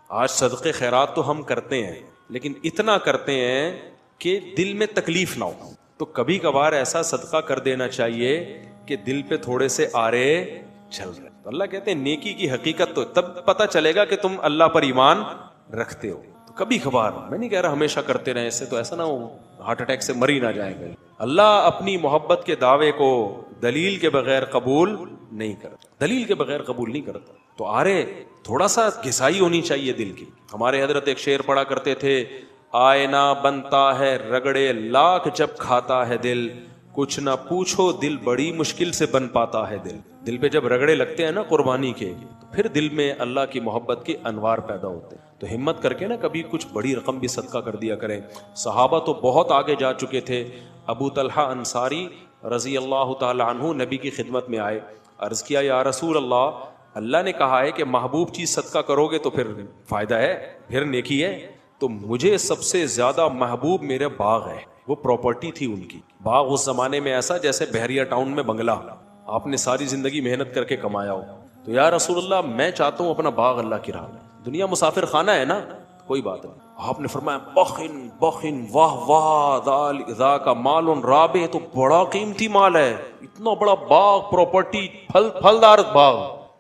آج صدقے خیرات تو ہم کرتے ہیں لیکن اتنا کرتے ہیں کہ دل میں تکلیف نہ ہو. تو کبھی کبھار ایسا صدقہ کر دینا چاہیے کہ دل پہ تھوڑے سے آرے چل رہے. تو اللہ کہتے ہیں نیکی کی حقیقت تو تب پتہ چلے گا کہ تم اللہ پر ایمان رکھتے ہو. تو کبھی کبھار, میں نہیں کہہ رہا ہمیشہ کرتے رہیں, اس سے تو ایسا نہ ہو ہارٹ اٹیک سے مر ہی نہ جائیں گے. اللہ اپنی محبت کے دعوے کو دلیل کے بغیر قبول نہیں کرتا, دلیل کے بغیر قبول نہیں کرتا. تو آرے تھوڑا سا گھسائی ہونی چاہیے دل کی. ہمارے حضرت ایک شعر پڑھا کرتے تھے, آئینہ بنتا ہے رگڑے لاکھ جب کھاتا ہے دل, کچھ نہ پوچھو دل بڑی مشکل سے بن پاتا ہے دل. دل پہ جب رگڑے لگتے ہیں نا قربانی کے, تو پھر دل میں اللہ کی محبت کے انوار پیدا ہوتے ہیں. تو ہمت کر کے نا کبھی کچھ بڑی رقم بھی صدقہ کر دیا کریں. صحابہ تو بہت آگے جا چکے تھے. ابو طلحہ انصاری رضی اللہ تعالی عنہ نبی کی خدمت میں آئے, عرض کیا یا رسول اللہ, اللہ نے کہا ہے کہ محبوب چیز صدقہ کرو گے تو پھر فائدہ ہے, پھر نیکی ہے. تو مجھے سب سے زیادہ محبوب میرے باغ ہے. وہ پراپرٹی تھی ان کی. باغ اس زمانے میں ایسا جیسے بحریہ ٹاؤن میں بنگلہ, آپ نے ساری زندگی محنت کر کے کمایا ہو. تو یا رسول اللہ میں چاہتا ہوں اپنا باغ اللہ کی راہ میں. دنیا مسافر خانہ ہے نا, کوئی بات نہیں. آپ نے فرمایا بخن بخن واہ واہ ذاک مال رابح, تو بڑا قیمتی مال ہے, اتنا بڑا باغ پراپرٹی پھلدار باغ,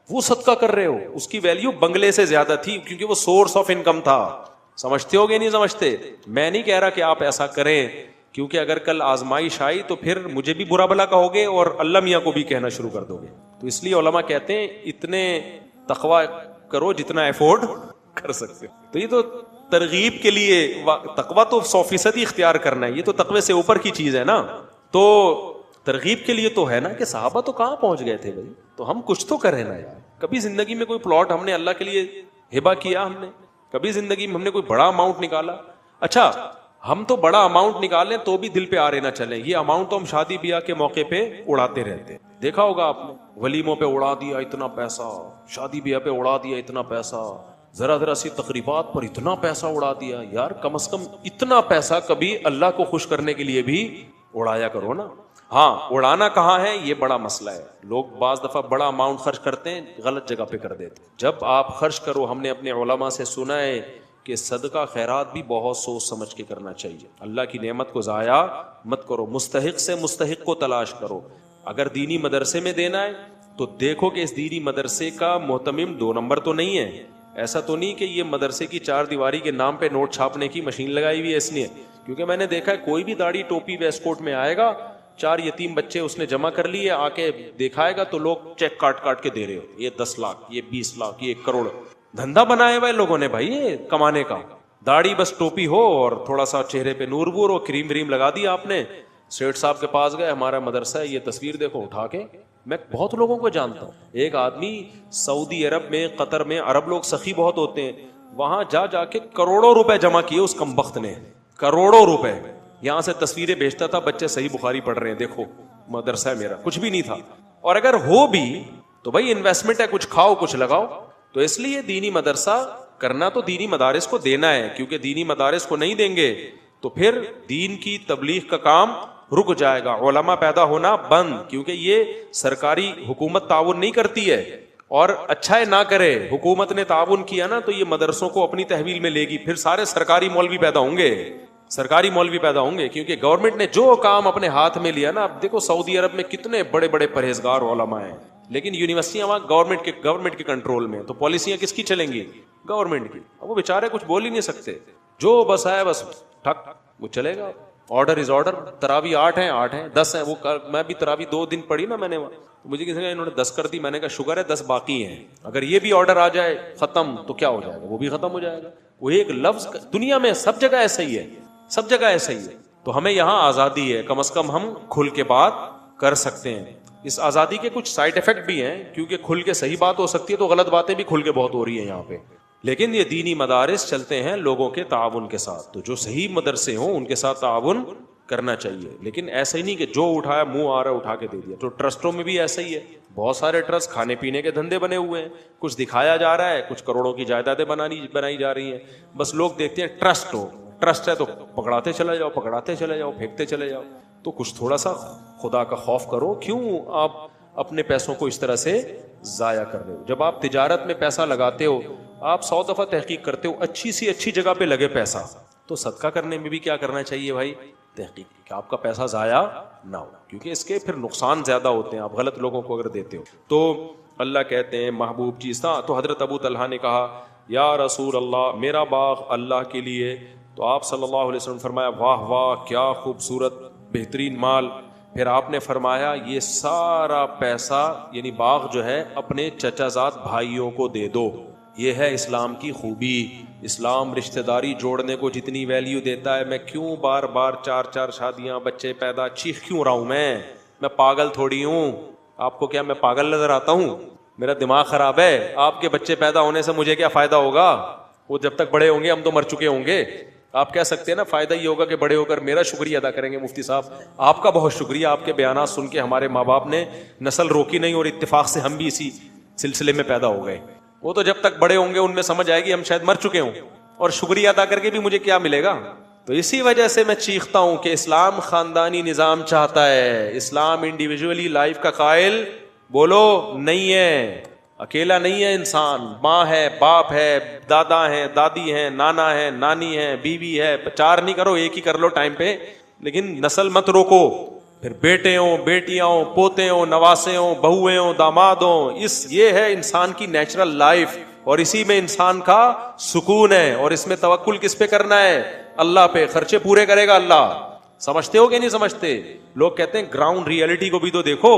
وہ صدقہ کر رہے ہو. اس کی ویلیو بنگلے سے زیادہ تھی کیونکہ وہ سورس آف انکم تھا. سمجھتے ہو گے نہیں سمجھتے؟ میں نہیں کہہ رہا کہ آپ ایسا کریں, کیونکہ اگر کل آزمائش آئی تو پھر مجھے بھی برا بھلا کہو گے اور اللہ میاں کو بھی کہنا شروع کر دو گے. تو اس لیے علماء کہتے ہیں اتنے تقوی کرو جتنا افورڈ کر سکتے. تو یہ تو ترغیب کے لیے, تقوی تو 100% اختیار کرنا ہے, یہ تو تقوی سے اوپر کی چیز ہے نا. تو ترغیب کے لیے تو ہے نا کہ صحابہ تو کہاں پہنچ گئے تھے بھائی, تو ہم کچھ تو کریں نا یار. کبھی زندگی میں کوئی پلاٹ ہم نے اللہ کے لیے ہبہ کیا, ہم نے کبھی زندگی میں ہم نے کوئی بڑا اماؤنٹ نکالا. اچھا ہم تو بڑا اماؤنٹ نکالیں تو بھی دل پہ آ رہے نہ چلیں. یہ اماؤنٹ تو ہم شادی بیاہ کے موقع پہ اڑاتے رہتے ہیں. دیکھا ہوگا آپ نے, ولیموں پہ اڑا دیا اتنا پیسہ, شادی بیاہ پہ اڑا دیا اتنا پیسہ, ذرا سی تقریبات پر اتنا پیسہ اڑا دیا. یار کم از کم اتنا پیسہ کبھی اللہ کو خوش کرنے کے لیے بھی اڑایا کرو نا. ہاں اڑانا کہاں ہے یہ بڑا مسئلہ ہے. لوگ بعض دفعہ بڑا اماؤنٹ خرچ کرتے ہیں, غلط جگہ پہ کر دیتے. جب آپ خرچ کرو, ہم نے اپنے علماء سے سنا ہے کہ صدقہ خیرات بھی بہت سوچ سمجھ کے کرنا چاہیے. اللہ کی نعمت کو ضائع مت کرو, مستحق سے مستحق کو تلاش کرو. اگر دینی مدرسے میں دینا ہے تو دیکھو کہ اس دینی مدرسے کا محتمم 2 نمبر تو نہیں ہے. ایسا تو نہیں کہ یہ مدرسے کی 4 دیواری کے نام پہ نوٹ چھاپنے کی مشین لگائی ہوئی ہے اس لیے. کیونکہ میں نے دیکھا ہے کوئی بھی داڑھی ٹوپی ویسٹ کوٹ میں آئے گا, 4 یتیم بچے اس نے جمع کر لیے, آ کے دکھائے گا تو لوگ چیک کاٹ کے دے رہے ہو, یہ 10 لاکھ, یہ 20 لاکھ, یہ 1 کروڑ. دھندا بنایا ہوا ہے لوگوں نے بھائی یہ کمانے کا. داڑھی بس ٹوپی ہو اور تھوڑا سا چہرے پہ نور بور ہو, کریم وریم لگا دی آپ نے, سیٹ صاحب کے پاس گئے, ہمارا مدرسہ ہے, یہ تصویر دیکھو اٹھا کے. میں بہت لوگوں کو جانتا ہوں. ایک آدمی سعودی عرب میں, قطر میں, عرب لوگ سخی بہت ہوتے ہیں, وہاں جا کے کروڑوں روپے جمع کیے اس کمبخت نے, کروڑوں روپے. یہاں سے تصویریں بھیجتا تھا, بچے صحیح بخاری پڑھ رہے ہیں, دیکھو مدرسہ ہے میرا. کچھ بھی نہیں تھا. اور اگر ہو بھی تو بھائی انویسٹمنٹ ہے, کچھ کھاؤ کچھ لگاؤ. تو اس لیے دینی مدرسہ کرنا تو دینی مدارس کو دینا ہے, کیونکہ دینی مدارس کو نہیں دیں گے تو پھر دین کی تبلیغ کا کام رک جائے گا, علماء پیدا ہونا بند. کیونکہ یہ سرکاری حکومت تعاون نہیں کرتی ہے, اور اچھا ہے نہ کرے. حکومت نے تعاون کیا نا تو یہ مدرسوں کو اپنی تحویل میں لے گی, پھر سارے سرکاری مولوی پیدا ہوں گے, سرکاری مولوی پیدا ہوں گے. کیونکہ گورنمنٹ نے جو کام اپنے ہاتھ میں لیا نا, اب دیکھو سعودی عرب میں کتنے بڑے بڑے پرہیزگار علماء ہیں, لیکن یونیورسٹیاں وہاں گورنمنٹ کے کنٹرول میں, تو پالیسیاں کس کی چلیں گی؟ گورنمنٹ کی. وہ بیچارے کچھ بول ہی نہیں سکتے, جو بس ہے بس ٹھک وہ چلے گا. Order is order. تراوی 8 ہیں 10 ہیں. وہ میں بھی تراوی 2 دن پڑھی نا میں نے, مجھے کسی نے انہوں نے 10 کر دی, میں نے کہا شکر ہے 10 باقی ہیں. اگر یہ بھی آرڈر آ جائے ختم تو کیا ہو جائے گا, وہ بھی ختم ہو جائے گا. وہ ایک لفظ دنیا میں سب جگہ ایسا ہی ہے, سب جگہ ایسا ہی ہے. تو ہمیں یہاں آزادی ہے, کم از کم ہم کھل کے بات کر سکتے ہیں. اس آزادی کے کچھ سائڈ افیکٹ بھی ہیں, کیونکہ کھل کے صحیح بات ہو سکتی ہے تو غلط باتیں بھی کھل کے بہت ہو رہی ہیں یہاں پہ. لیکن یہ دینی مدارس چلتے ہیں لوگوں کے تعاون کے ساتھ, تو جو صحیح مدرسے ہوں ان کے ساتھ تعاون کرنا چاہیے. لیکن ایسا ہی نہیں کہ جو اٹھایا منہ آ رہا اٹھا کے دے دیا. تو ٹرسٹوں میں بھی ایسا ہی ہے, بہت سارے ٹرسٹ کھانے پینے کے دھندے بنے ہوئے ہیں, کچھ دکھایا جا رہا ہے, کچھ کروڑوں کی جائیدادیں بنائی جا رہی ہیں. بس لوگ دیکھتے ہیں ٹرسٹ ہے تو پکڑاتے چلے جاؤ, پھینکتے چلے جاؤ. تو کچھ تھوڑا سا خدا کا خوف کرو. کیوں آپ اپنے پیسوں کو اس طرح سے ضائع کر رہے ہو. جب آپ تجارت میں پیسہ لگاتے ہو, آپ 100 دفعہ تحقیق کرتے ہو اچھی سی اچھی جگہ پہ لگے پیسہ, تو صدقہ کرنے میں بھی کیا کرنا چاہیے بھائی, تحقیق کہ آپ کا پیسہ ضائع نہ ہو, کیونکہ اس کے پھر نقصان زیادہ ہوتے ہیں آپ غلط لوگوں کو اگر دیتے ہو. تو اللہ کہتے ہیں محبوب چیز تھا. تو حضرت ابو طلحہ نے کہا یا رسول اللہ میرا باغ اللہ کے لیے. تو آپ صلی اللہ علیہ وسلم فرمایا واہ واہ کیا خوبصورت بہترین مال. پھر آپ نے فرمایا یہ سارا پیسہ یعنی باغ جو ہے اپنے چچا زاد بھائیوں کو دے دو. یہ ہے اسلام کی خوبی. اسلام رشتہ داری جوڑنے کو جتنی ویلیو دیتا ہے, میں کیوں بار بار 4 شادیاں بچے پیدا چیخ کیوں رہا ہوں, میں پاگل تھوڑی ہوں. آپ کو کیا میں پاگل نظر آتا ہوں؟ میرا دماغ خراب ہے. آپ کے بچے پیدا ہونے سے مجھے کیا فائدہ ہوگا؟ وہ جب تک بڑے ہوں گے ہم تو مر چکے ہوں گے. آپ کہہ سکتے ہیں نا فائدہ یہ ہوگا کہ بڑے ہو کر میرا شکریہ ادا کریں گے. مفتی صاحب آپ کا بہت شکریہ, آپ کے بیانات سن کے ہمارے ماں باپ نے نسل روکی نہیں اور اتفاق سے ہم بھی اسی سلسلے میں پیدا ہو گئے. وہ تو جب تک بڑے ہوں گے ان میں سمجھ آئے گی ہم شاید مر چکے ہوں, اور شکریہ ادا کر کے بھی مجھے کیا ملے گا. تو اسی وجہ سے میں چیختا ہوں کہ اسلام خاندانی نظام چاہتا ہے. اسلام انڈیویجولی لائف کا قائل بولو نہیں ہے, اکیلا نہیں ہے انسان. ماں ہے, باپ ہے, دادا ہیں, دادی ہیں, نانا ہے, نانی ہے, بیوی ہے. 4 نہیں کرو, 1 ہی کر لو ٹائم پہ, لیکن نسل مت روکو. پھر بیٹے ہوں, بیٹیاں ہوں, پوتے ہوں, نواسے ہوں, بہویں ہوں, داماد ہوں. یہ ہے انسان کی نیچرل لائف, اور اسی میں انسان کا سکون ہے. اور اس میں توکل کس پہ کرنا ہے؟ اللہ پہ. خرچے پورے کرے گا اللہ. سمجھتے ہو کہ نہیں سمجھتے؟ لوگ کہتے ہیں گراؤنڈ ریئلٹی کو بھی تو دیکھو,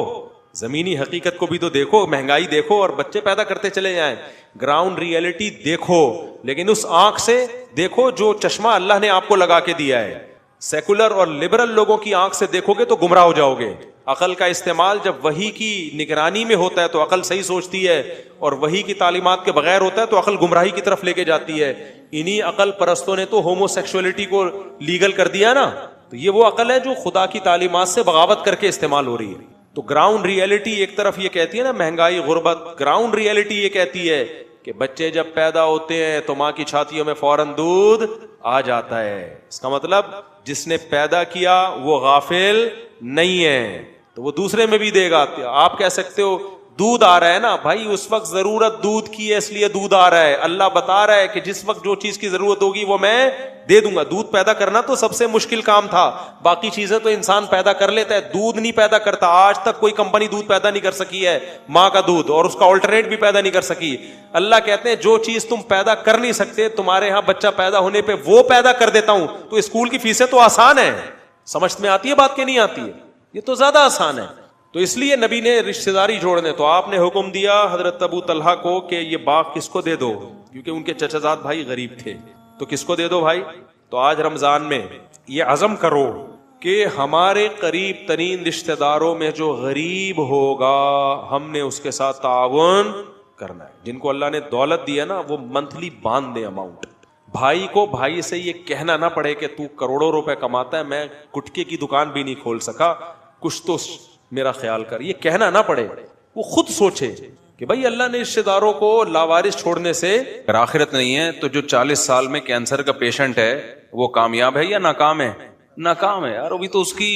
زمینی حقیقت کو بھی تو دیکھو, مہنگائی دیکھو اور بچے پیدا کرتے چلے جائیں. گراؤنڈ ریئلٹی دیکھو, لیکن اس آنکھ سے دیکھو جو چشمہ اللہ نے آپ کو لگا کے دیا ہے. سیکولر اور لبرل لوگوں کی آنکھ سے دیکھو گے تو گمراہ ہو جاؤ گے. عقل کا استعمال جب وحی کی نگرانی میں ہوتا ہے تو عقل صحیح سوچتی ہے, اور وحی کی تعلیمات کے بغیر ہوتا ہے تو عقل گمراہی کی طرف لے کے جاتی ہے. انہی عقل پرستوں نے تو ہومو سیکسولیٹی کو لیگل کر دیا نا. تو یہ وہ عقل ہے جو خدا کی تعلیمات سے بغاوت کر کے استعمال ہو رہی ہے. تو گراؤنڈ ریئلٹی ایک طرف یہ کہتی ہے نا مہنگائی غربت, گراؤنڈ ریئلٹی یہ کہتی ہے کہ بچے جب پیدا ہوتے ہیں تو ماں کی چھاتیوں میں فوراً دودھ آ جاتا ہے. اس کا مطلب جس نے پیدا کیا وہ غافل نہیں ہے, تو وہ دوسرے میں بھی دے گا. آپ کہہ سکتے ہو دودھ آ رہا ہے نا بھائی, اس وقت ضرورت دودھ کی ہے اس لیے دودھ آ رہا ہے. اللہ بتا رہا ہے کہ جس وقت جو چیز کی ضرورت ہوگی وہ میں دے دوں گا. دودھ پیدا کرنا تو سب سے مشکل کام تھا, باقی چیزیں تو انسان پیدا کر لیتا ہے, دودھ نہیں پیدا کرتا. آج تک کوئی کمپنی دودھ پیدا نہیں کر سکی ہے ماں کا دودھ, اور اس کا آلٹرنیٹ بھی پیدا نہیں کر سکی. اللہ کہتے ہیں جو چیز تم پیدا کر نہیں سکتے تمہارے ہاں بچہ پیدا ہونے پہ وہ پیدا کر دیتا ہوں. تو اسکول کی فیسیں تو آسان ہے, سمجھ میں آتی ہے بات کہ نہیں آتی ہے؟ یہ تو زیادہ آسان ہے. تو اس لیے نبی نے رشتہ داری جوڑنے, تو آپ نے حکم دیا حضرت ابو طلحہ کو کہ یہ باغ کس کو دے دو, کیونکہ ان کے چچا زاد بھائی غریب تھے. تو کس کو دے دو بھائی؟ تو آج رمضان میں یہ عزم کرو کہ ہمارے قریب ترین رشتہ داروں میں جو غریب ہوگا ہم نے اس کے ساتھ تعاون کرنا ہے. جن کو اللہ نے دولت دیا نا وہ منتھلی باندھ دے اماؤنٹ. بھائی کو بھائی سے یہ کہنا نہ پڑے کہ تو کروڑوں روپے کماتا ہے, میں گٹکے کی دکان بھی نہیں کھول سکا, کچھ تو میرا خیال کر. یہ کہنا نہ پڑے, وہ خود سوچے کہ بھائی اللہ نے رشتہ داروں کو لاوارث چھوڑنے سے اگر آخرت نہیں ہے تو جو 40 سال میں کینسر کا پیشنٹ ہے وہ کامیاب ہے یا ناکام ہے؟ ناکام ہے یار. ابھی تو اس کی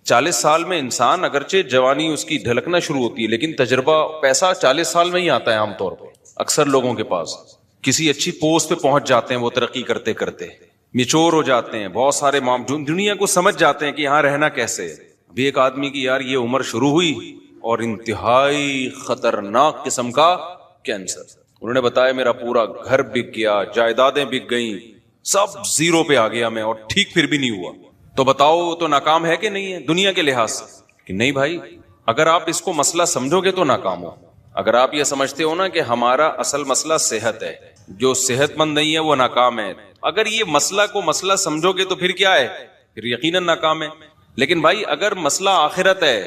40 سال میں انسان اگرچہ جوانی اس کی ڈھلکنا شروع ہوتی ہے, لیکن تجربہ پیسہ 40 سال میں ہی آتا ہے عام طور پہ اکثر لوگوں کے پاس. کسی اچھی پوسٹ پہ پہنچ جاتے ہیں وہ ترقی کرتے کرتے, میچور ہو جاتے ہیں, بہت سارے دنیا کو سمجھ جاتے ہیں کہ یہاں رہنا کیسے. ابھی ایک آدمی کی یار یہ عمر شروع ہوئی اور انتہائی خطرناک قسم کا کینسر. انہوں نے بتایا میرا پورا گھر بک گیا, جائیدادیں بک گئیں, سب زیرو پہ آ گیا میں, اور ٹھیک پھر بھی نہیں ہوا. تو بتاؤ تو ناکام ہے کہ نہیں ہے دنیا کے لحاظ سے؟ کہ نہیں بھائی, اگر آپ اس کو مسئلہ سمجھو گے تو ناکام ہو. اگر آپ یہ سمجھتے ہو نا کہ ہمارا اصل مسئلہ صحت ہے, جو صحت مند نہیں ہے وہ ناکام ہے, اگر یہ مسئلہ کو مسئلہ سمجھو گے تو پھر کیا ہے؟ پھر یقیناً ناکام ہے. لیکن بھائی اگر مسئلہ آخرت ہے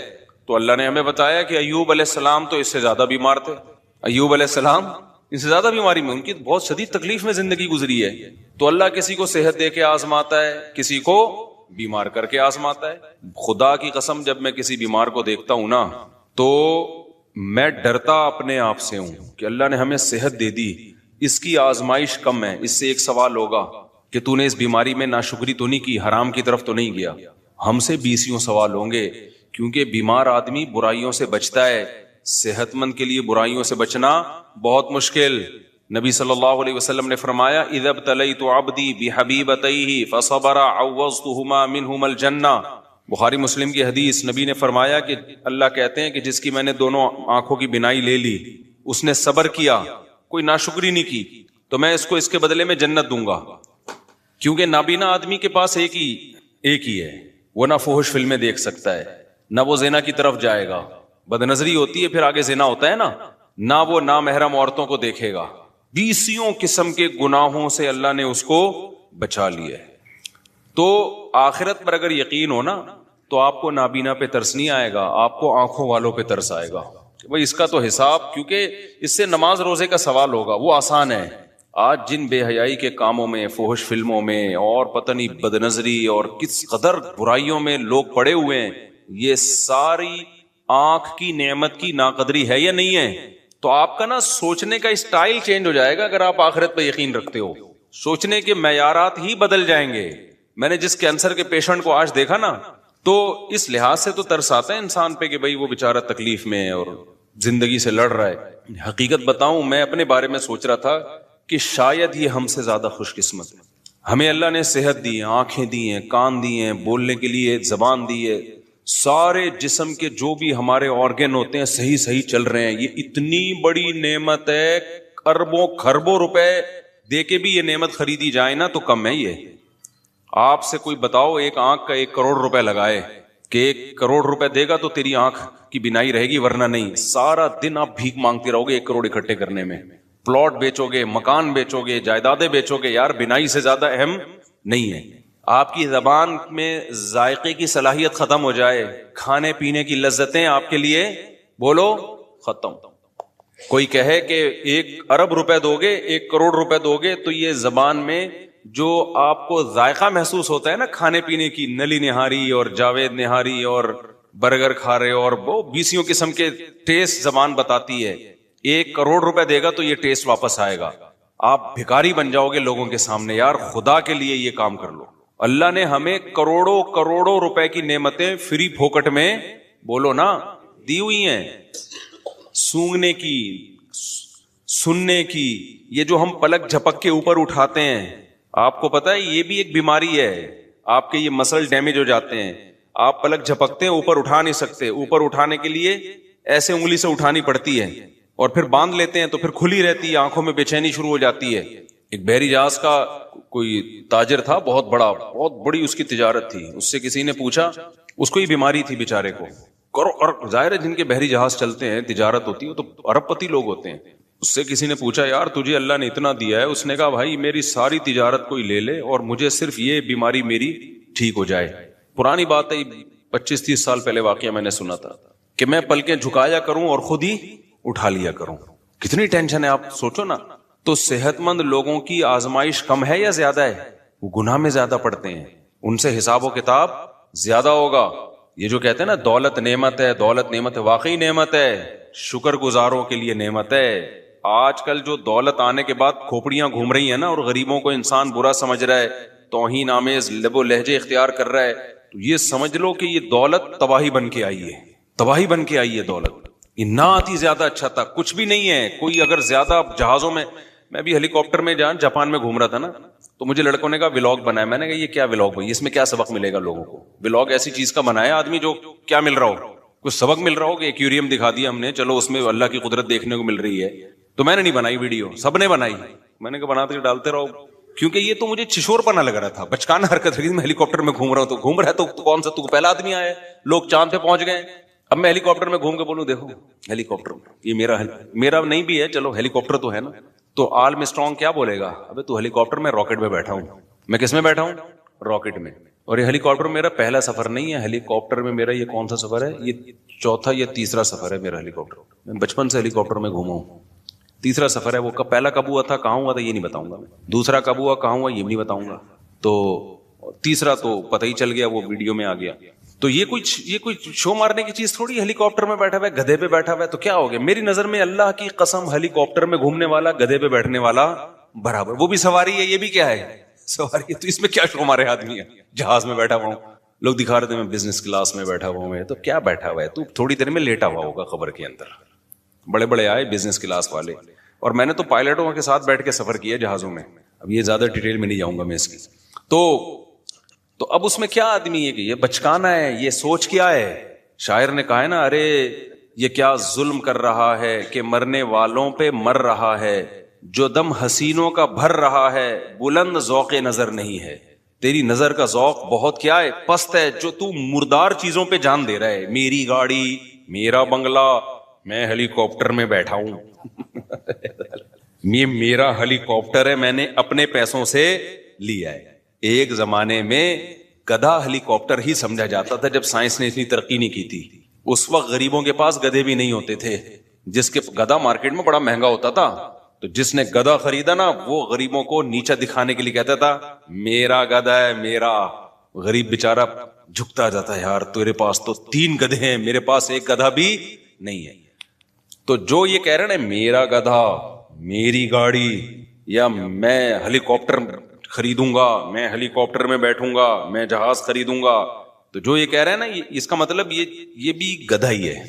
تو اللہ نے ہمیں بتایا کہ ایوب علیہ السلام تو اس سے زیادہ بیمار تھے. ایوب علیہ السلام اس سے زیادہ بیماری میں, ان کی بہت شدید تکلیف میں زندگی گزری ہے. تو اللہ کسی کو صحت دے کے آزماتا ہے, کسی کو بیمار کر کے آزماتا ہے. خدا کی قسم جب میں کسی بیمار کو دیکھتا ہوں نا تو میں ڈرتا اپنے آپ سے ہوں کہ اللہ نے ہمیں صحت دے دی, اس کی آزمائش کم ہے. اس سے ایک سوال ہوگا کہ تو نے اس بیماری میں ناشکری تو نہیں کی, حرام کی طرف تو نہیں گیا. ہم سے 20 سوال ہوں گے, کیونکہ بیمار آدمی برائیوں سے بچتا ہے, صحت مند کے لیے برائیوں سے بچنا بہت مشکل. نبی صلی اللہ علیہ وسلم نے فرمایا اذا ابتلیت عبدی بحبیبتیہ فصبر عوضتہما منہما الجنہ. بخاری مسلم کی حدیث. نبی نے فرمایا کہ اللہ کہتے ہیں کہ جس کی میں نے دونوں آنکھوں کی بینائی لے لی, اس نے صبر کیا, کوئی ناشکری نہیں کی, تو میں اس کو اس کے بدلے میں جنت دوں گا. کیونکہ نابینا آدمی کے پاس ایک ہی ہے, وہ نہ فحش فلمیں دیکھ سکتا ہے, نہ وہ زنا کی طرف جائے گا, بد نظری ہوتی ہے پھر آگے زنا ہوتا ہے نا, نہ وہ نامحرم عورتوں کو دیکھے گا. 20 قسم کے گناہوں سے اللہ نے اس کو بچا لیا ہے. تو آخرت پر اگر یقین ہو نا تو آپ کو نابینا پہ ترس نہیں آئے گا, آپ کو آنکھوں والوں پہ ترس آئے گا کہ بھئی اس کا تو حساب, کیونکہ اس سے نماز روزے کا سوال ہوگا, وہ آسان ہے. آج جن بے حیائی کے کاموں میں, فحش فلموں میں, اور پتہ نہیں بد نظری اور کس قدر برائیوں میں لوگ پڑے ہوئے ہیں, یہ ساری آنکھ کی نعمت کی ناقدری ہے یا نہیں ہے؟ تو آپ کا نا سوچنے کا اسٹائل چینج ہو جائے گا. اگر آپ آخرت پہ یقین رکھتے ہو, سوچنے کے معیارات ہی بدل جائیں گے. میں نے جس کینسر کے پیشنٹ کو آج دیکھا نا, تو اس لحاظ سے تو ترس آتا ہے انسان پہ کہ بھئی وہ بیچارہ تکلیف میں ہے اور زندگی سے لڑ رہا ہے. حقیقت بتاؤں, میں اپنے بارے میں سوچ رہا تھا کہ شاید یہ ہم سے زیادہ خوش قسمت ہے. ہمیں اللہ نے صحت دی ہے, آنکھیں دی ہیں, کان دی ہیں, بولنے کے لیے زبان دی ہے, سارے جسم کے جو بھی ہمارے آرگن ہوتے ہیں صحیح چل رہے ہیں. یہ اتنی بڑی نعمت ہے, اربوں خربوں روپے دے کے بھی یہ نعمت خریدی جائے نا تو کم ہے. یہ آپ سے کوئی بتاؤ ایک آنکھ کا 1 کروڑ روپے لگائے کہ 1 کروڑ روپے دے گا تو تیری آنکھ کی بینائی رہے گی, ورنہ نہیں. سارا دن آپ بھیک مانگتے رہو گے 1 کروڑ اکٹھے کرنے میں. پلاٹ بیچو گے, مکان بیچو گے, جائیدادیں بیچو گے, یار بینائی سے زیادہ اہم نہیں ہے. آپ کی زبان میں ذائقے کی صلاحیت ختم ہو جائے, کھانے پینے کی لذتیں آپ کے لیے بولو ختم. کوئی کہے کہ 1 ارب روپے دو گے, 1 کروڑ روپے دو گے, تو یہ زبان میں جو آپ کو ذائقہ محسوس ہوتا ہے نا کھانے پینے کی, نلی نہاری اور جاوید نہاری اور برگر کھا رہے اور وہ 20 قسم کے ٹیسٹ زبان بتاتی ہے, 1 کروڑ روپے دے گا تو یہ ٹیسٹ واپس آئے گا. آپ بھکاری بن جاؤ گے لوگوں کے سامنے. یار خدا کے لیے یہ کام کر لو. اللہ نے ہمیں کروڑوں روپے کی نعمتیں فری پھوکٹ میں بولو نا دی ہوئی ہیں. سونگنے کی, سننے کی, یہ جو ہم پلک جھپک کے اوپر اٹھاتے ہیں, آپ کو پتا ہے یہ بھی ایک بیماری ہے. آپ کے یہ مسل ڈیمیج ہو جاتے ہیں, آپ پلک جھپکتے ہیں اوپر اٹھا نہیں سکتے, اوپر اٹھانے کے لیے ایسے انگلی سے اٹھانی پڑتی ہے, اور پھر باندھ لیتے ہیں تو پھر کھلی رہتی ہے, آنکھوں میں بے چینی شروع ہو جاتی ہے. ایک بحری جہاز کا کوئی تاجر تھا, بہت بڑی اس کی تجارت تھی. اس سے کسی نے پوچھا, اس کو یہ بیماری تھی بیچارے کو. ظاہر ہے جن کے بحری جہاز چلتے ہیں, تجارت ہوتی ہے, تو ارب پتی لوگ ہوتے ہیں. اس سے کسی نے پوچھا یار تجھے اللہ نے اتنا دیا ہے. اس نے کہا بھائی میری ساری تجارت کوئی لے لے اور مجھے صرف یہ بیماری میری ٹھیک ہو جائے. پرانی بات ہے, 25-30 سال پہلے واقعہ میں نے سنا تھا کہ میں پلکیں جھکایا کروں اور خود ہی اٹھا لیا کروں. کتنی ٹینشن ہے آپ سوچو نا. تو صحت مند لوگوں کی آزمائش کم ہے یا زیادہ ہے؟ وہ گناہ میں زیادہ پڑتے ہیں, ان سے حساب و کتاب زیادہ ہوگا. یہ جو کہتے ہیں نا دولت نعمت ہے, دولت نعمت ہے, واقعی نعمت ہے, شکر گزاروں کے لیے نعمت ہے. آج کل جو دولت آنے کے بعد کھوپڑیاں گھوم رہی ہیں نا, اور غریبوں کو انسان برا سمجھ رہا ہے, توہین آمیز لب و لہجے اختیار کر رہا ہے, تو یہ سمجھ لو کہ یہ دولت تباہی بن کے آئی ہے, تباہی بن کے آئی ہے دولت. یہ نہ آتی زیادہ اچھا تھا. کچھ بھی نہیں ہے. کوئی اگر زیادہ جہازوں میں بھی ہیلی کاپٹر میں جاپان میں گھوم رہا تھا نا, تو مجھے لڑکوں نے کہا ولاگ بنایا. میں نے کہا یہ کیا ولاگ بھائی, اس میں کیا سبق ملے گا لوگوں کو؟ ولاگ ایسی چیز کا بنایا آدمی جو کیا مل رہا ہو, کچھ سبق مل رہا ہو. کہ ایکویریم دکھا دیا ہم نے, چلو اس میں اللہ کی قدرت دیکھنے کو مل رہی ہے. تو میں نے نہیں بنائی ویڈیو, سب نے بنائی. میں نے کہا بناتے کے ڈالتے رہو, کیونکہ یہ تو مجھے چھشور پنا لگ رہا تھا, بچکانہ حرکت رہی. میں ہیلی کاپٹر میں گھوم رہا ہوں, تو گھوم رہا ہے تو کون سا تو پہلا آدمی آیا, لوگ چاند پہ پہنچ گئے. اب میں ہیلی کاپٹر میں گھوم کے بولوں دیکھو ہیلی کاپٹر, یہ میرا نہیں بھی ہے, چلو ہیلی کاپٹر تو ہے نا. تو آرم اسٹرانگ کیا بولے گا, ابے تو ہیلی کاپٹر میں راکٹ میں بیٹھا ہوں. میں کس میں بیٹھا ہوں؟ راکٹ میں. اور یہ ہیلی کاپٹر میرا پہلا سفر نہیں ہے. ہیلی کاپٹر میں میرا یہ کون سا سفر ہے, یہ 4تھا یا تیسرا سفر ہے میرا ہیلی کاپٹر. میں بچپن سے ہیلی کاپٹر میں گھوما ہوں. تیسرا سفر ہے. وہ پہلا کب ہوا تھا, کہاں ہوا تھا, یہ نہیں بتاؤں گا. دوسرا کب ہوا, کہاں ہوا, یہ بھی نہیں بتاؤں گا. تو تیسرا تو پتہ ہی چل گیا, وہ ویڈیو میں آ گیا. تو یہ کوئی شو مارنے کی چیز تھوڑی. ہیلی کاپٹر میں بیٹھا ہوا ہے, گدھے پہ بیٹھا ہوا ہے, تو کیا ہو گیا؟ میری نظر میں اللہ کی قسم ہیلی کاپٹر میں گھومنے والا گدھے پہ بیٹھنے والا برابر. وہ بھی سواری ہے, یہ بھی کیا ہے, سواری ہے. تو اس میں کیا شو مارے آدمی ہے, جہاز میں بیٹھا ہوا ہوں. لوگ دکھا رہے تھے میں بزنس کلاس میں بیٹھا ہوا ہوں. تو کیا بیٹھا ہوا ہے تو تھوڑی دیر میں لیٹا ہوا ہوگا قبر کے اندر. بڑے بڑے آئے بزنس کلاس والے, اور میں نے تو پائلٹوں کے ساتھ بیٹھ کے سفر کیا جہازوں میں, اب یہ زیادہ ڈیٹیل میں نہیں جاؤں گا میں اس کی. تو اب اس میں کیا آدمی ہے کہ یہ بچکانا ہے, یہ سوچ کیا ہے. شاعر نے کہا ہے نا, ارے یہ کیا ظلم کر رہا ہے کہ مرنے والوں پہ مر رہا ہے, جو دم حسینوں کا بھر رہا ہے بلند ذوق نظر نہیں ہے. تیری نظر کا ذوق بہت کیا ہے, پست ہے, جو تو مردار چیزوں پہ جان دے رہا ہے. میری گاڑی, میرا بنگلہ, میں ہیلی کاپٹر میں بیٹھا ہوں. یہ میرا ہیلی کاپٹر ہے, میں نے اپنے پیسوں سے لیا ہے. ایک زمانے میں گدھا ہیلی کاپٹر ہی سمجھا جاتا تھا جب سائنس نے اتنی ترقی نہیں کی تھی. اس وقت غریبوں کے پاس گدھے بھی نہیں ہوتے تھے, جس کے گدھا مارکیٹ میں بڑا مہنگا ہوتا تھا. تو جس نے گدھا خریدا نا, وہ غریبوں کو نیچا دکھانے کے لیے کہتا تھا میرا گدھا ہے میرا. غریب بیچارہ جھکتا جاتا ہے, یار تیرے پاس تو 3 گدھے ہیں, میرے پاس ایک گدھا بھی نہیں ہے. تو جو یہ کہہ رہے ہیں میرا گدھا, میری گاڑی, یا میں ہیلی کاپٹر خریدوں گا, میں ہیلی کاپٹر میں بیٹھوں گا, میں جہاز خریدوں گا, تو جو یہ کہہ رہے ہیں نا, اس کا مطلب یہ بھی گدھا ہی ہے.